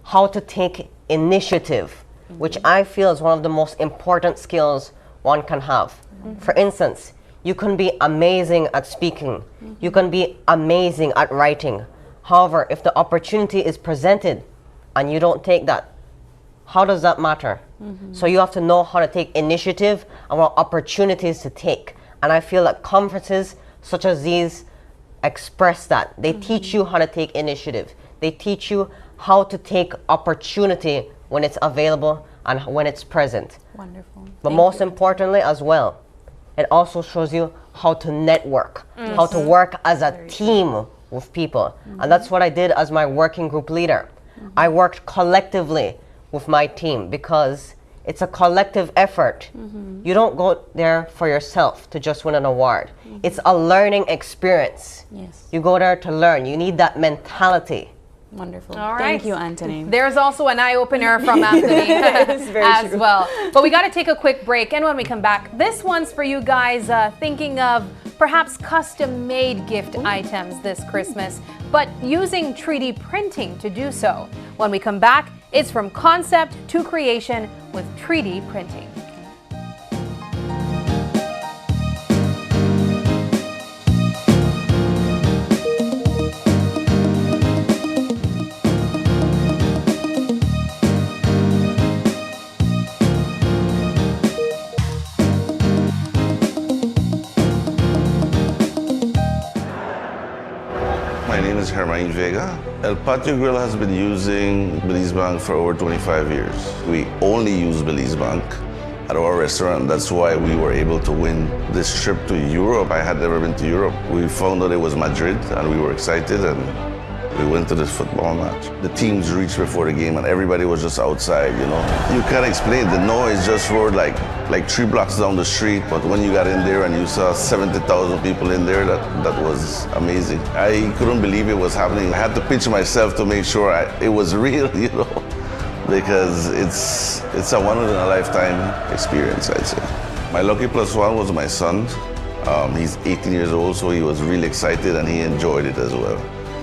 how to take initiative, which I feel is one of the most important skills one can have. For instance, you can be amazing at speaking, you can be amazing at writing. However, if the opportunity is presented and you don't take that, how does that matter? So you have to know how to take initiative and what opportunities to take. And I feel that conferences such as these express that. They teach you how to take initiative. They teach you how to take opportunity when it's available and when it's present. Wonderful. But most importantly as well, it also shows you how to network, how to work as a team with people. And that's what I did as my working group leader. I worked collectively with my team because it's a collective effort. You don't go there for yourself to just win an award. It's a learning experience. Yes. You go there to learn. You need that mentality. Wonderful. All right. Thank you, Anthony. There's also an eye-opener from Anthony as well. But we got to take a quick break, and when we come back, this one's for you guys thinking of perhaps custom-made gift items this Christmas, but using 3D printing to do so. When we come back, it's from concept to creation with 3D printing. My name is Hermine Vega. El Patio Grill has been using Belize Bank for over 25 years. We only use Belize Bank at our restaurant. That's why we were able to win this trip to Europe. I had never been to Europe. We found out it was Madrid and we were excited and we went to this football match. The teams reached before the game and everybody was just outside, you know. You can't explain it. The noise just roared like 3 blocks down the street, but when you got in there and you saw 70,000 people in there, that was amazing. I couldn't believe it was happening. I had to pinch myself to make sure it was real, you know, because it's a one-in-a-lifetime experience, I'd say. My lucky plus one was my son. He's 18 years old, so he was really excited and he enjoyed it as well.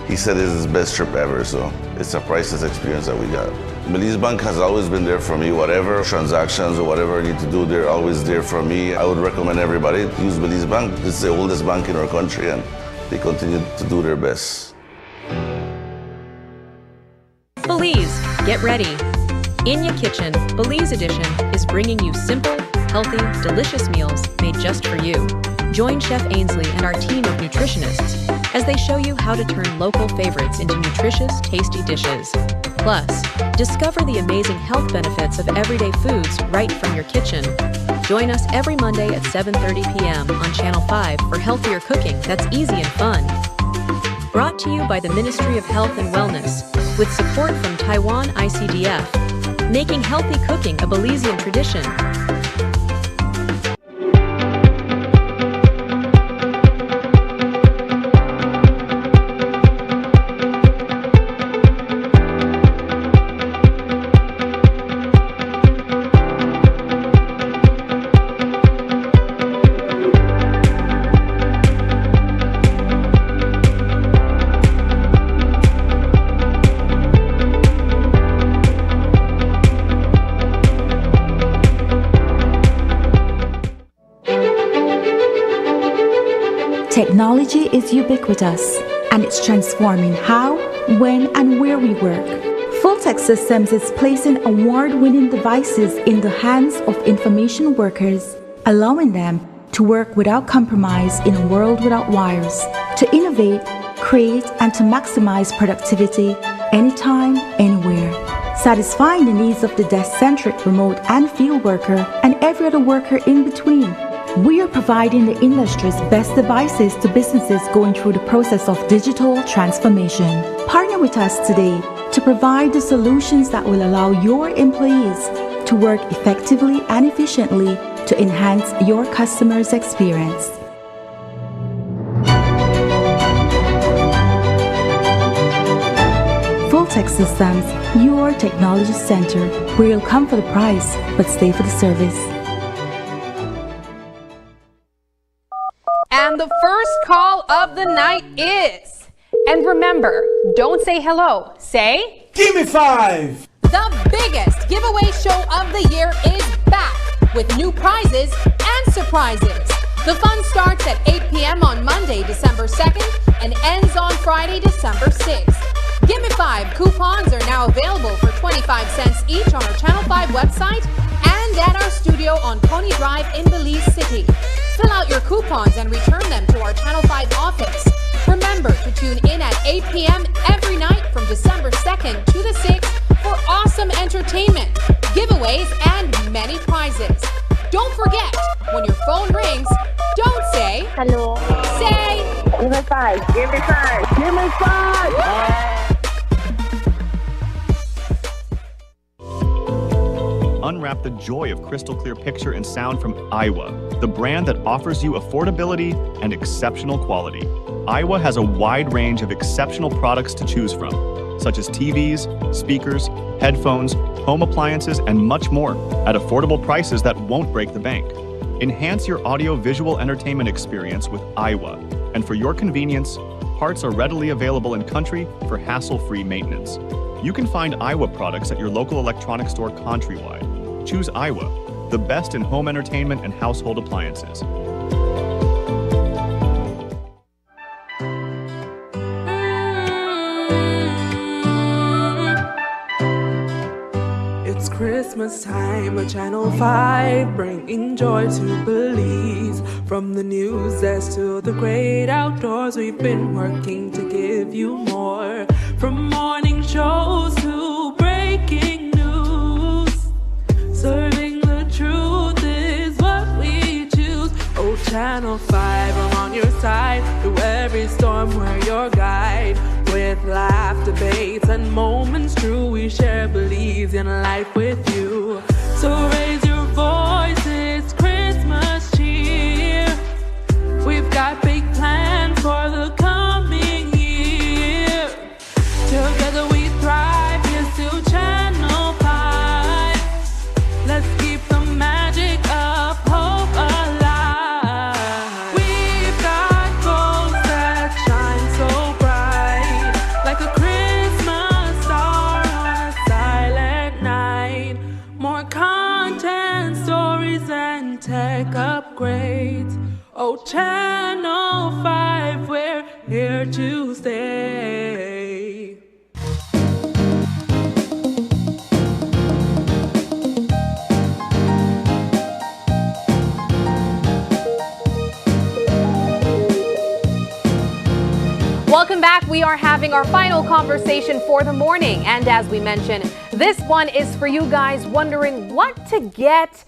He said it's his best trip ever, so it's a priceless experience that we got. Belize Bank has always been there for me. Whatever transactions or whatever I need to do, they're always there for me. I would recommend everybody to use Belize Bank. This is the oldest bank in our country and they continue to do their best. Belize, Get ready. In Your Kitchen, Belize Edition is bringing you simple, healthy, delicious meals made just for you. Join Chef Ainsley and our team of nutritionists as they show you how to turn local favorites into nutritious, tasty dishes. Plus, discover the amazing health benefits of everyday foods right from your kitchen. Join us every Monday at 7:30 p.m. on Channel 5 for healthier cooking that's easy and fun. Brought to you by the Ministry of Health and Wellness, with support from Taiwan ICDF, making healthy cooking a Belizean tradition. Technology is ubiquitous, and it's transforming how, when, and where we work. Full-Tech Systems is placing award-winning devices in the hands of information workers, allowing them to work without compromise in a world without wires, to innovate, create, and to maximize productivity anytime, anywhere, satisfying the needs of the desk-centric remote and field worker and every other worker in between. We are providing the industry's best devices to businesses going through the process of digital transformation. Partner with us today to provide the solutions that will allow your employees to work effectively and efficiently to enhance your customers' experience. Full-Tech Systems, your technology center, where you'll come for the price but stay for the service. And the first call of the night is, and remember, don't say hello, say Gimme Five! The biggest giveaway show of the year is back with new prizes and surprises. The fun starts at 8 p.m. on Monday, December 2nd and ends on Friday, December 6th. Gimme Five coupons are now available for 25 cents each on our Channel 5 website and at our studio on Pony Drive in Belize City. Fill out your coupons and return them to our Channel 5 office. Remember to tune in at 8 p.m. every night from December 2nd to the 6th for awesome entertainment, giveaways, and many prizes. Don't forget, when your phone rings, don't say hello. Say Gimme Five. Gimme Five. Gimme Five. Unwrap the joy of crystal clear picture and sound from Iowa, the brand that offers you affordability and exceptional quality. Iowa has a wide range of exceptional products to choose from, such as TVs, speakers, headphones, home appliances, and much more at affordable prices that won't break the bank. Enhance your audio-visual entertainment experience with Iowa, and for your convenience, parts are readily available in country for hassle-free maintenance. You can find Iowa products at your local electronics store countrywide. Choose Iowa, the best in home entertainment and household appliances. It's Christmas time at Channel 5, bringing joy to Belize. From the news desk to the great outdoors, we've been working to give you more. From morning shows to breaking news, serving the truth is what we choose. Oh, Channel 5, I'm on your side. Through every storm, we're your guide. With laugh, debates, and moments true, we share Belize in life with you. So raise your voice, it's Christmas cheer. We've got big plans for the coming year. Together we thrive, here's to Channel 5. Let's keep the magic of hope alive. We've got goals that shine so bright, like a Christmas star on a silent night. More content, stories, and tech upgrades. Oh, Channel 5, we're here to stay. Welcome back. We are having our final conversation for the morning. And as we mentioned, this one is for you guys wondering what to get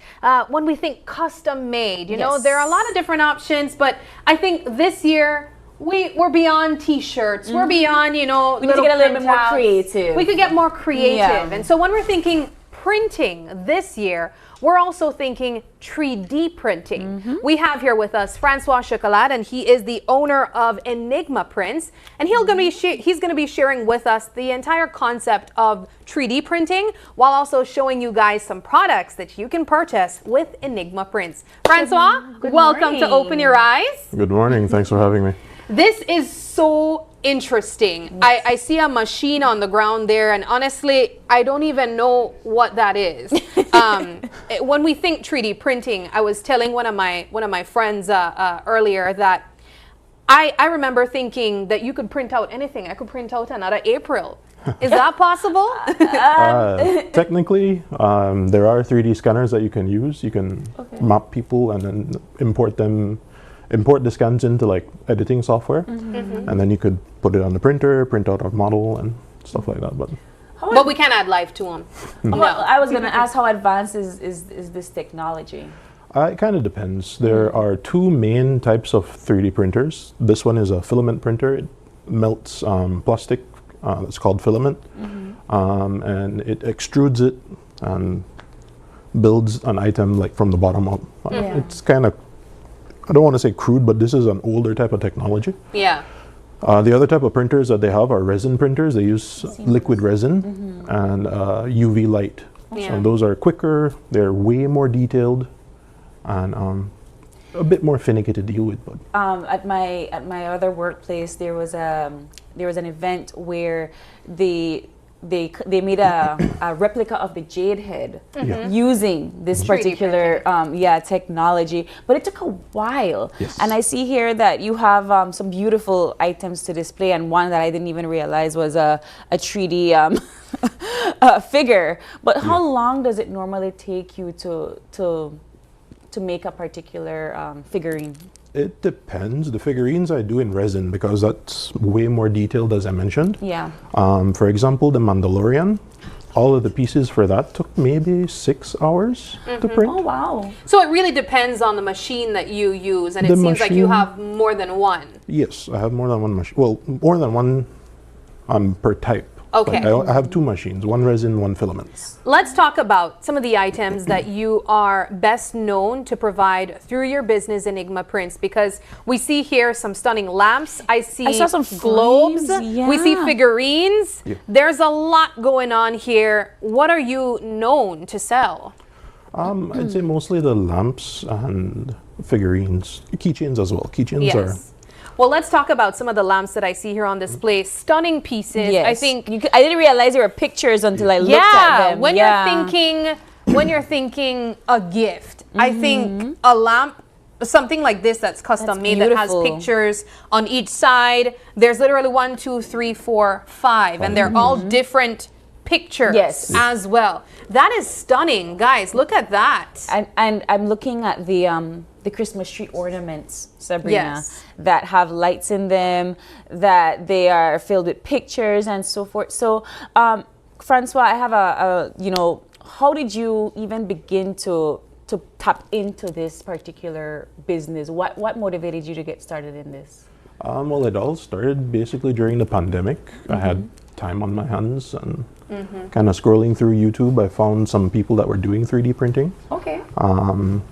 when we think custom made. You know, there are a lot of different options, but I think this year we're beyond t-shirts. We're beyond, you know, we need to get a little bit more creative. We could get more creative. And so when we're thinking printing this year, we're also thinking 3D printing. We have here with us Francois Chocolat, and he is the owner of Enigma Prints, and he's going to be sharing with us the entire concept of 3D printing while also showing you guys some products that you can purchase with Enigma Prints. Francois, welcome to Open Your Eyes. Good morning. Thanks for having me. This is so interesting. I see a machine on the ground there, and honestly, I don't even know what that is. When we think 3D printing, I was telling one of my friends earlier that I remember thinking that you could print out anything. I could print out another April. Is that possible? Technically, there are 3D scanners that you can use. You can map people and then import the scans into like editing software, and then you could put it on the printer, print out a model and stuff like that. But we can't add life to them. Well, I was going to ask how advanced is this technology? It kind of depends. There are two main types of 3D printers. This one is a filament printer. It melts plastic. It's called filament, and it extrudes it and builds an item like from the bottom up. It's kind of, I don't want to say crude, but this is an older type of technology. Yeah. The other type of printers that they have are resin printers. They use liquid resin and UV light. So those are quicker, they're way more detailed, and a bit more finicky to deal with. But at my other workplace, there was an event where they made a replica of the jade head using this particular technology, but it took a while. And I see here that you have some beautiful items to display, and one that I didn't even realize was a 3D figure. But how long does it normally take you to make a particular figurine? it depends. The figurines I do in resin because that's way more detailed, as I mentioned. Yeah. For example, the Mandalorian, all of the pieces for that took maybe 6 hours to print. Oh, wow. So it really depends on the machine that you use, and it seems like you have more than one. Yes, I have more than one machine. Well, more than one per type. Okay. Like I have two machines, one resin, one filament. Let's talk about some of the items that you are best known to provide through your business, Enigma Prints, because we see here some stunning lamps. I saw some globes. We see figurines. Yeah. There's a lot going on here. What are you known to sell? I'd say mostly the lamps and figurines, keychains as well. Keychains are... Well, let's talk about some of the lamps that I see here on display. Stunning pieces. Yes. I think I didn't realize there were pictures until I looked at them. When you're thinking a gift, I think a lamp, something like this that's custom made, that has pictures on each side. There's literally 1, 2, 3, 4, 5, and they're all different pictures as well. That is stunning, guys. Look at that. And I'm looking at the Christmas tree ornaments, Sabrina, that have lights in them, that they are filled with pictures and so forth. So, Francois, I have how did you even begin to tap into this particular business? What motivated you to get started in this? Well, it all started basically during the pandemic. I had time on my hands and kind of scrolling through YouTube, I found some people that were doing 3D printing. Okay.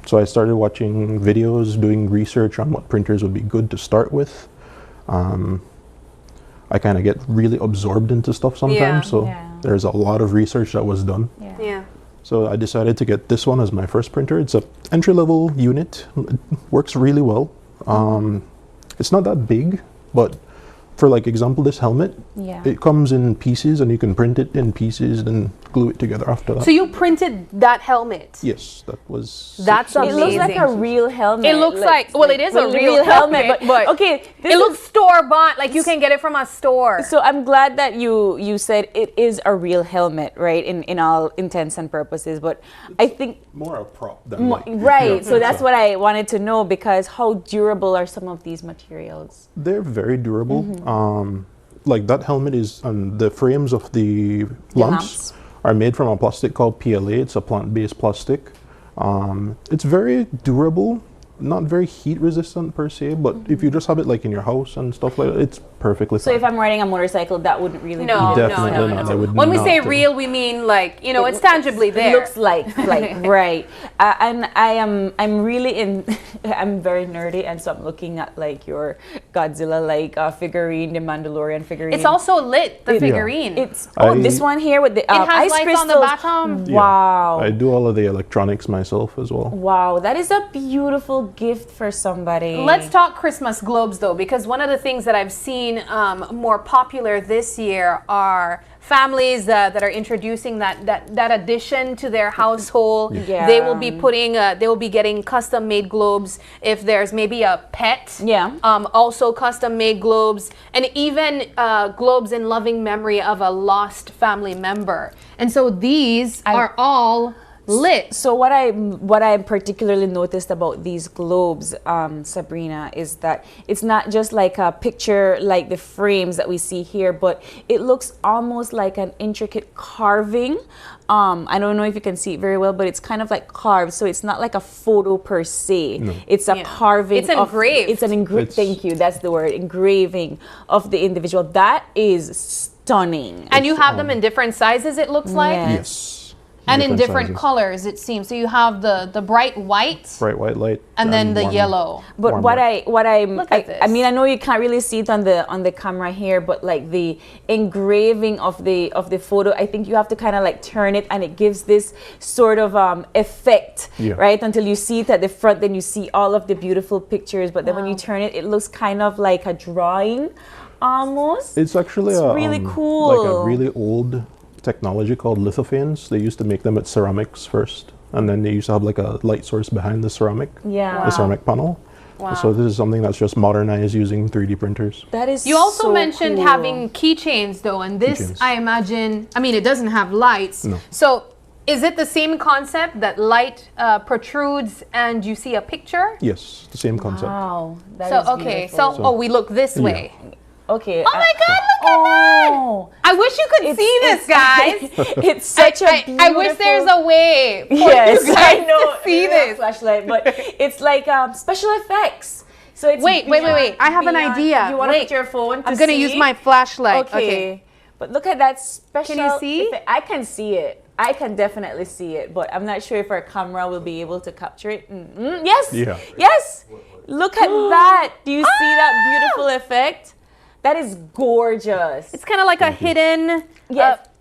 So I started watching videos, doing research on what printers would be good to start with. I kind of get really absorbed into stuff sometimes, so there's a lot of research that was done. Yeah. So I decided to get this one as my first printer. It's a entry-level unit. It works really well. It's not that big, but for like example, this helmet, it comes in pieces and you can print it in pieces and glue it together after that. So you printed that helmet? Yes, that was... That's amazing. It looks like a real helmet. It looks well, it is a real helmet, but okay, it looks store-bought, like you can get it from a store. So I'm glad that you said it is a real helmet, right, in all intents and purposes, but I think... More a prop than like... Right, so that's what I wanted to know, because how durable are some of these materials? They're very durable. Like that helmet is, the frames of the lamps are made from a plastic called PLA. It's a plant-based plastic. It's very durable, not very heat resistant per se, but if you just have it like in your house and stuff like that, it's perfectly So fine. if I'm riding a motorcycle, that wouldn't really be Definitely not. I would When we not say do. real, we mean like, you know, it's tangibly there. It looks like right. And I'm really I'm very nerdy, and so I'm looking at like your Godzilla figurine, the Mandalorian figurine. It's also lit, the figurine. It's this one here with the it has ice lights crystals. on the bottom. Wow. I do all of the electronics myself as well. Wow, that is a beautiful gift for somebody. Let's talk Christmas globes though, because one of the things that I've seen more popular this year are families that are introducing that addition to their household. Yeah. They will be they will be getting custom made globes if there's maybe a pet. Yeah. Also custom made globes, and even globes in loving memory of a lost family member. And so these are all lit. So what I particularly noticed about these globes, Sabrina, is that it's not just like a picture like the frames that we see here, but it looks almost like an intricate carving. I don't know if you can see it very well, but it's kind of like carved, so it's not like a photo per se. No. It's a carving. It's engraved. It's an engraved. Thank you. That's the word. Engraving of the individual. That is stunning. And you have them in different sizes, it looks like. Yes. And in different sizes. colors, it seems. So you have the bright white, Bright white light. and then the warm- yellow. But warm what white. I mean, I know you can't really see it on the camera here, but like the engraving of the photo, I think you have to kind of like turn it, and it gives this sort of effect, right? Until you see it at the front, then you see all of the beautiful pictures. But then when you turn it, it looks kind of like a drawing, almost. It's actually really cool. like a really old technology called lithophanes. They used to make them at ceramics first, and then they used to have like a light source behind the ceramic, the ceramic panel. Wow. So this is something that's just modernized using 3D printers. That is. You also so mentioned cool. having keychains though, and this Keychains. I imagine. I mean, it doesn't have lights. No. So is it the same concept that light protrudes and you see a picture? Yes, the same concept. Wow. That So is okay, beautiful. so we look this way. Okay. Oh my God! Look at that! I wish you could see this, guys. It's such a beautiful. I wish there's a way for Yes, you guys I know. to see this. Flashlight, but it's like special effects. So it's Wait. I have an idea. You want to Wait. put your phone? I'm gonna use my flashlight. Okay. But look at that special. Can you see? effect. I can see it. I can definitely see it, but I'm not sure if our camera will be able to capture it. Yes. Yeah. Yes. Look at that. Do you see that beautiful effect? That is gorgeous. It's kind of like a hidden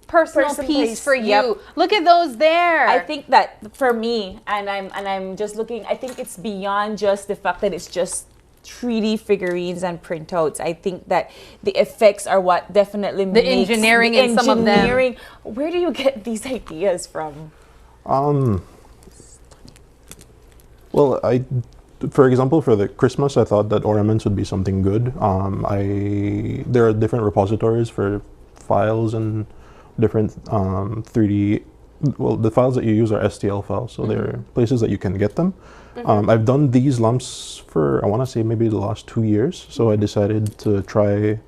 personal piece for you. Yep. Look at those there. I think that for me, and I'm just looking, I think it's beyond just the fact that it's just 3D figurines and printouts. I think that the effects are what definitely The makes engineering in some of them. Where do you get these ideas from? Well, for example, for the Christmas, I thought that ornaments would be something good. There are different repositories for files and different 3D. Well, the files that you use are STL files, so there are places that you can get them. I've done these lamps for, I want to say, maybe the last 2 years. So I decided to try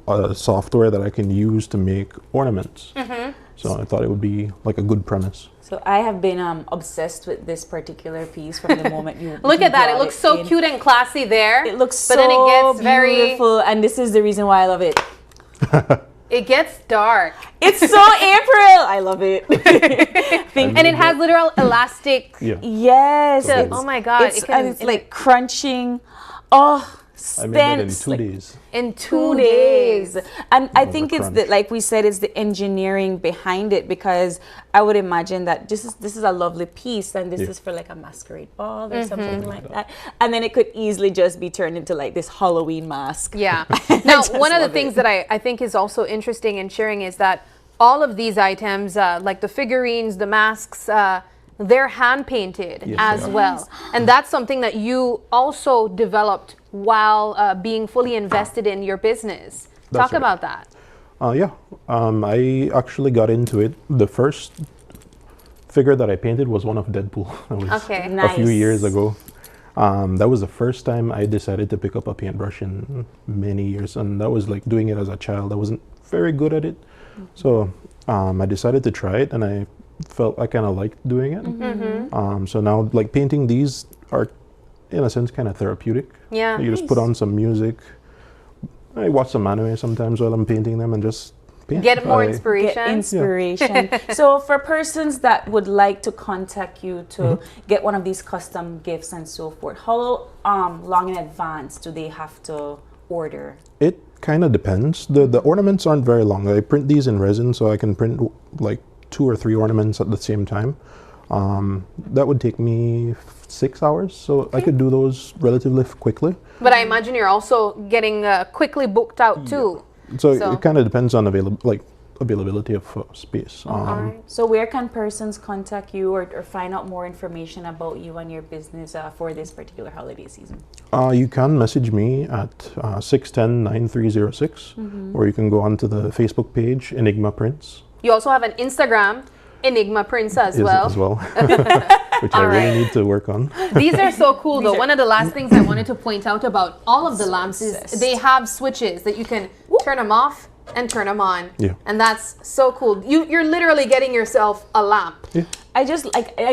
a software that I can use to make ornaments. So I thought it would be like a good premise. So I have been obsessed with this particular piece from the moment you look you at that. It brought looks so in. cute and classy there. It looks but so then it gets very beautiful, and this is the reason why I love it. It gets dark. It's so April. I love it. And it has literal elastic. Yeah. Yes. So, oh my God. It's like crunching. Oh, I made that in stents, 2 like, days. In 2 days. And I was think a it's crunch. like we said, it's the engineering behind it, because I would imagine that this is a lovely piece, and this is for like a masquerade ball or something like that. And then it could easily just be turned into like this Halloween mask. Yeah. Now, one of the things that I think is also interesting in sharing is that all of these items, like the figurines, the masks, they're hand painted as well. And that's something that you also developed while being fully invested in your business. Talk right. about that. I actually got into it. The first figure that I painted was one of Deadpool. That was Okay. a few years ago. That was the first time I decided to pick up a paintbrush in many years, and that was like doing it as a child. I wasn't very good at it, so I decided to try it, and I felt I kind of liked doing it. So now, like, painting these are, in a sense, kind of therapeutic. Yeah. You just put on some music. I watch some anime sometimes while I'm painting them and just paint. Get more inspiration. Get inspiration. So for persons that would like to contact you to get one of these custom gifts and so forth, how long in advance do they have to order? It kind of depends. The ornaments aren't very long. I print these in resin, so I can print like 2 or 3 ornaments at the same time. That would take me 6 hours, so I could do those relatively quickly. But I imagine you're also getting quickly booked out too. So it kind of depends on availability of space. So where can persons contact you or find out more information about you and your business for this particular holiday season? You can message me at 610-9306, or you can go onto the Facebook page, Enigma Prints. You also have an Instagram, Enigma Prince as well. Which I really need to work on. These are so cool though. One of the last things I wanted to point out about all of the lamps is they have switches that you can turn them off and turn them on. Yeah. And that's so cool. You're literally getting yourself a lamp. Yeah. I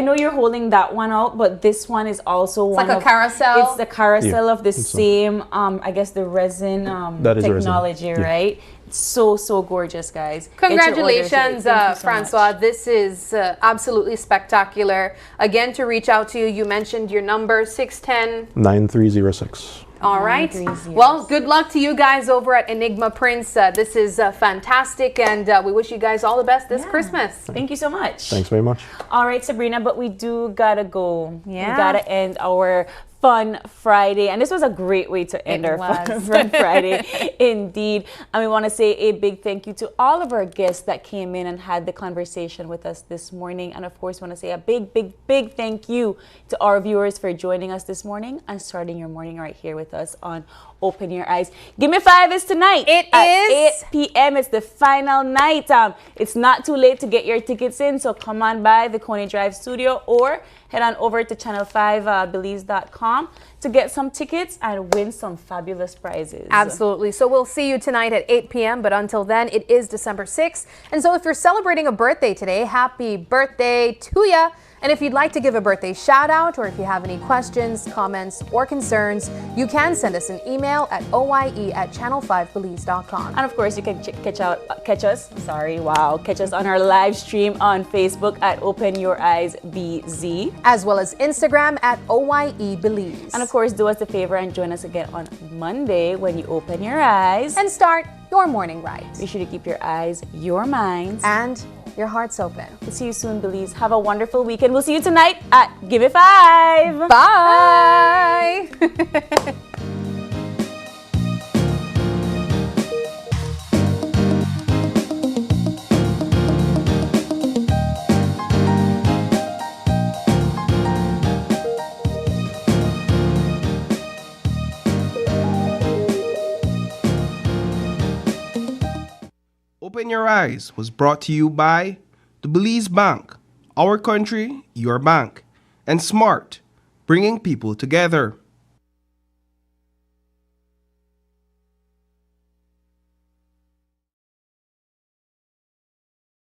know you're holding that one out, but this one is also It's like a carousel. It's the carousel of the same, I guess the resin technology, resin. right? So gorgeous, guys. Congratulations, Francois. This is absolutely spectacular. Again, to reach out to you, you mentioned your number, 610-9306. All right. Well, good luck to you guys over at Enigma Prince. This is fantastic, and we wish you guys all the best this Christmas. Thank you so much. Thanks very much. All right, Sabrina, but we do gotta go. Yeah. We gotta end our Fun Friday, and this was a great way to end our Fun Friday indeed. And we want to say a big thank you to all of our guests that came in and had the conversation with us this morning, and of course want to say a big thank you to our viewers for joining us this morning and starting your morning right here with us on Open Your Eyes. Gimme Five is tonight. It is 8 p.m. It's the final night. It's not too late to get your tickets in, so come on by the Coney Drive studio or head on over to channel5belize.com to get some tickets and win some fabulous prizes. Absolutely. So we'll see you tonight at 8 p.m. But until then, it is December 6th. And so if you're celebrating a birthday today, happy birthday to ya. And if you'd like to give a birthday shout out, or if you have any questions, comments, or concerns, you can send us an email at oye@channel5belize.com. And of course, you can catch us on our live stream on Facebook at Open Your Eyes BZ, as well as Instagram at OYEBelize. And of course, do us a favor and join us again on Monday when you open your eyes and start your morning right. Be sure to keep your eyes, your minds, and your heart's open. We'll see you soon, Belize. Have a wonderful weekend. We'll see you tonight at Gimme Five. Bye. Open Your Eyes was brought to you by the Belize Bank, our country, your bank, and Smart, bringing people together.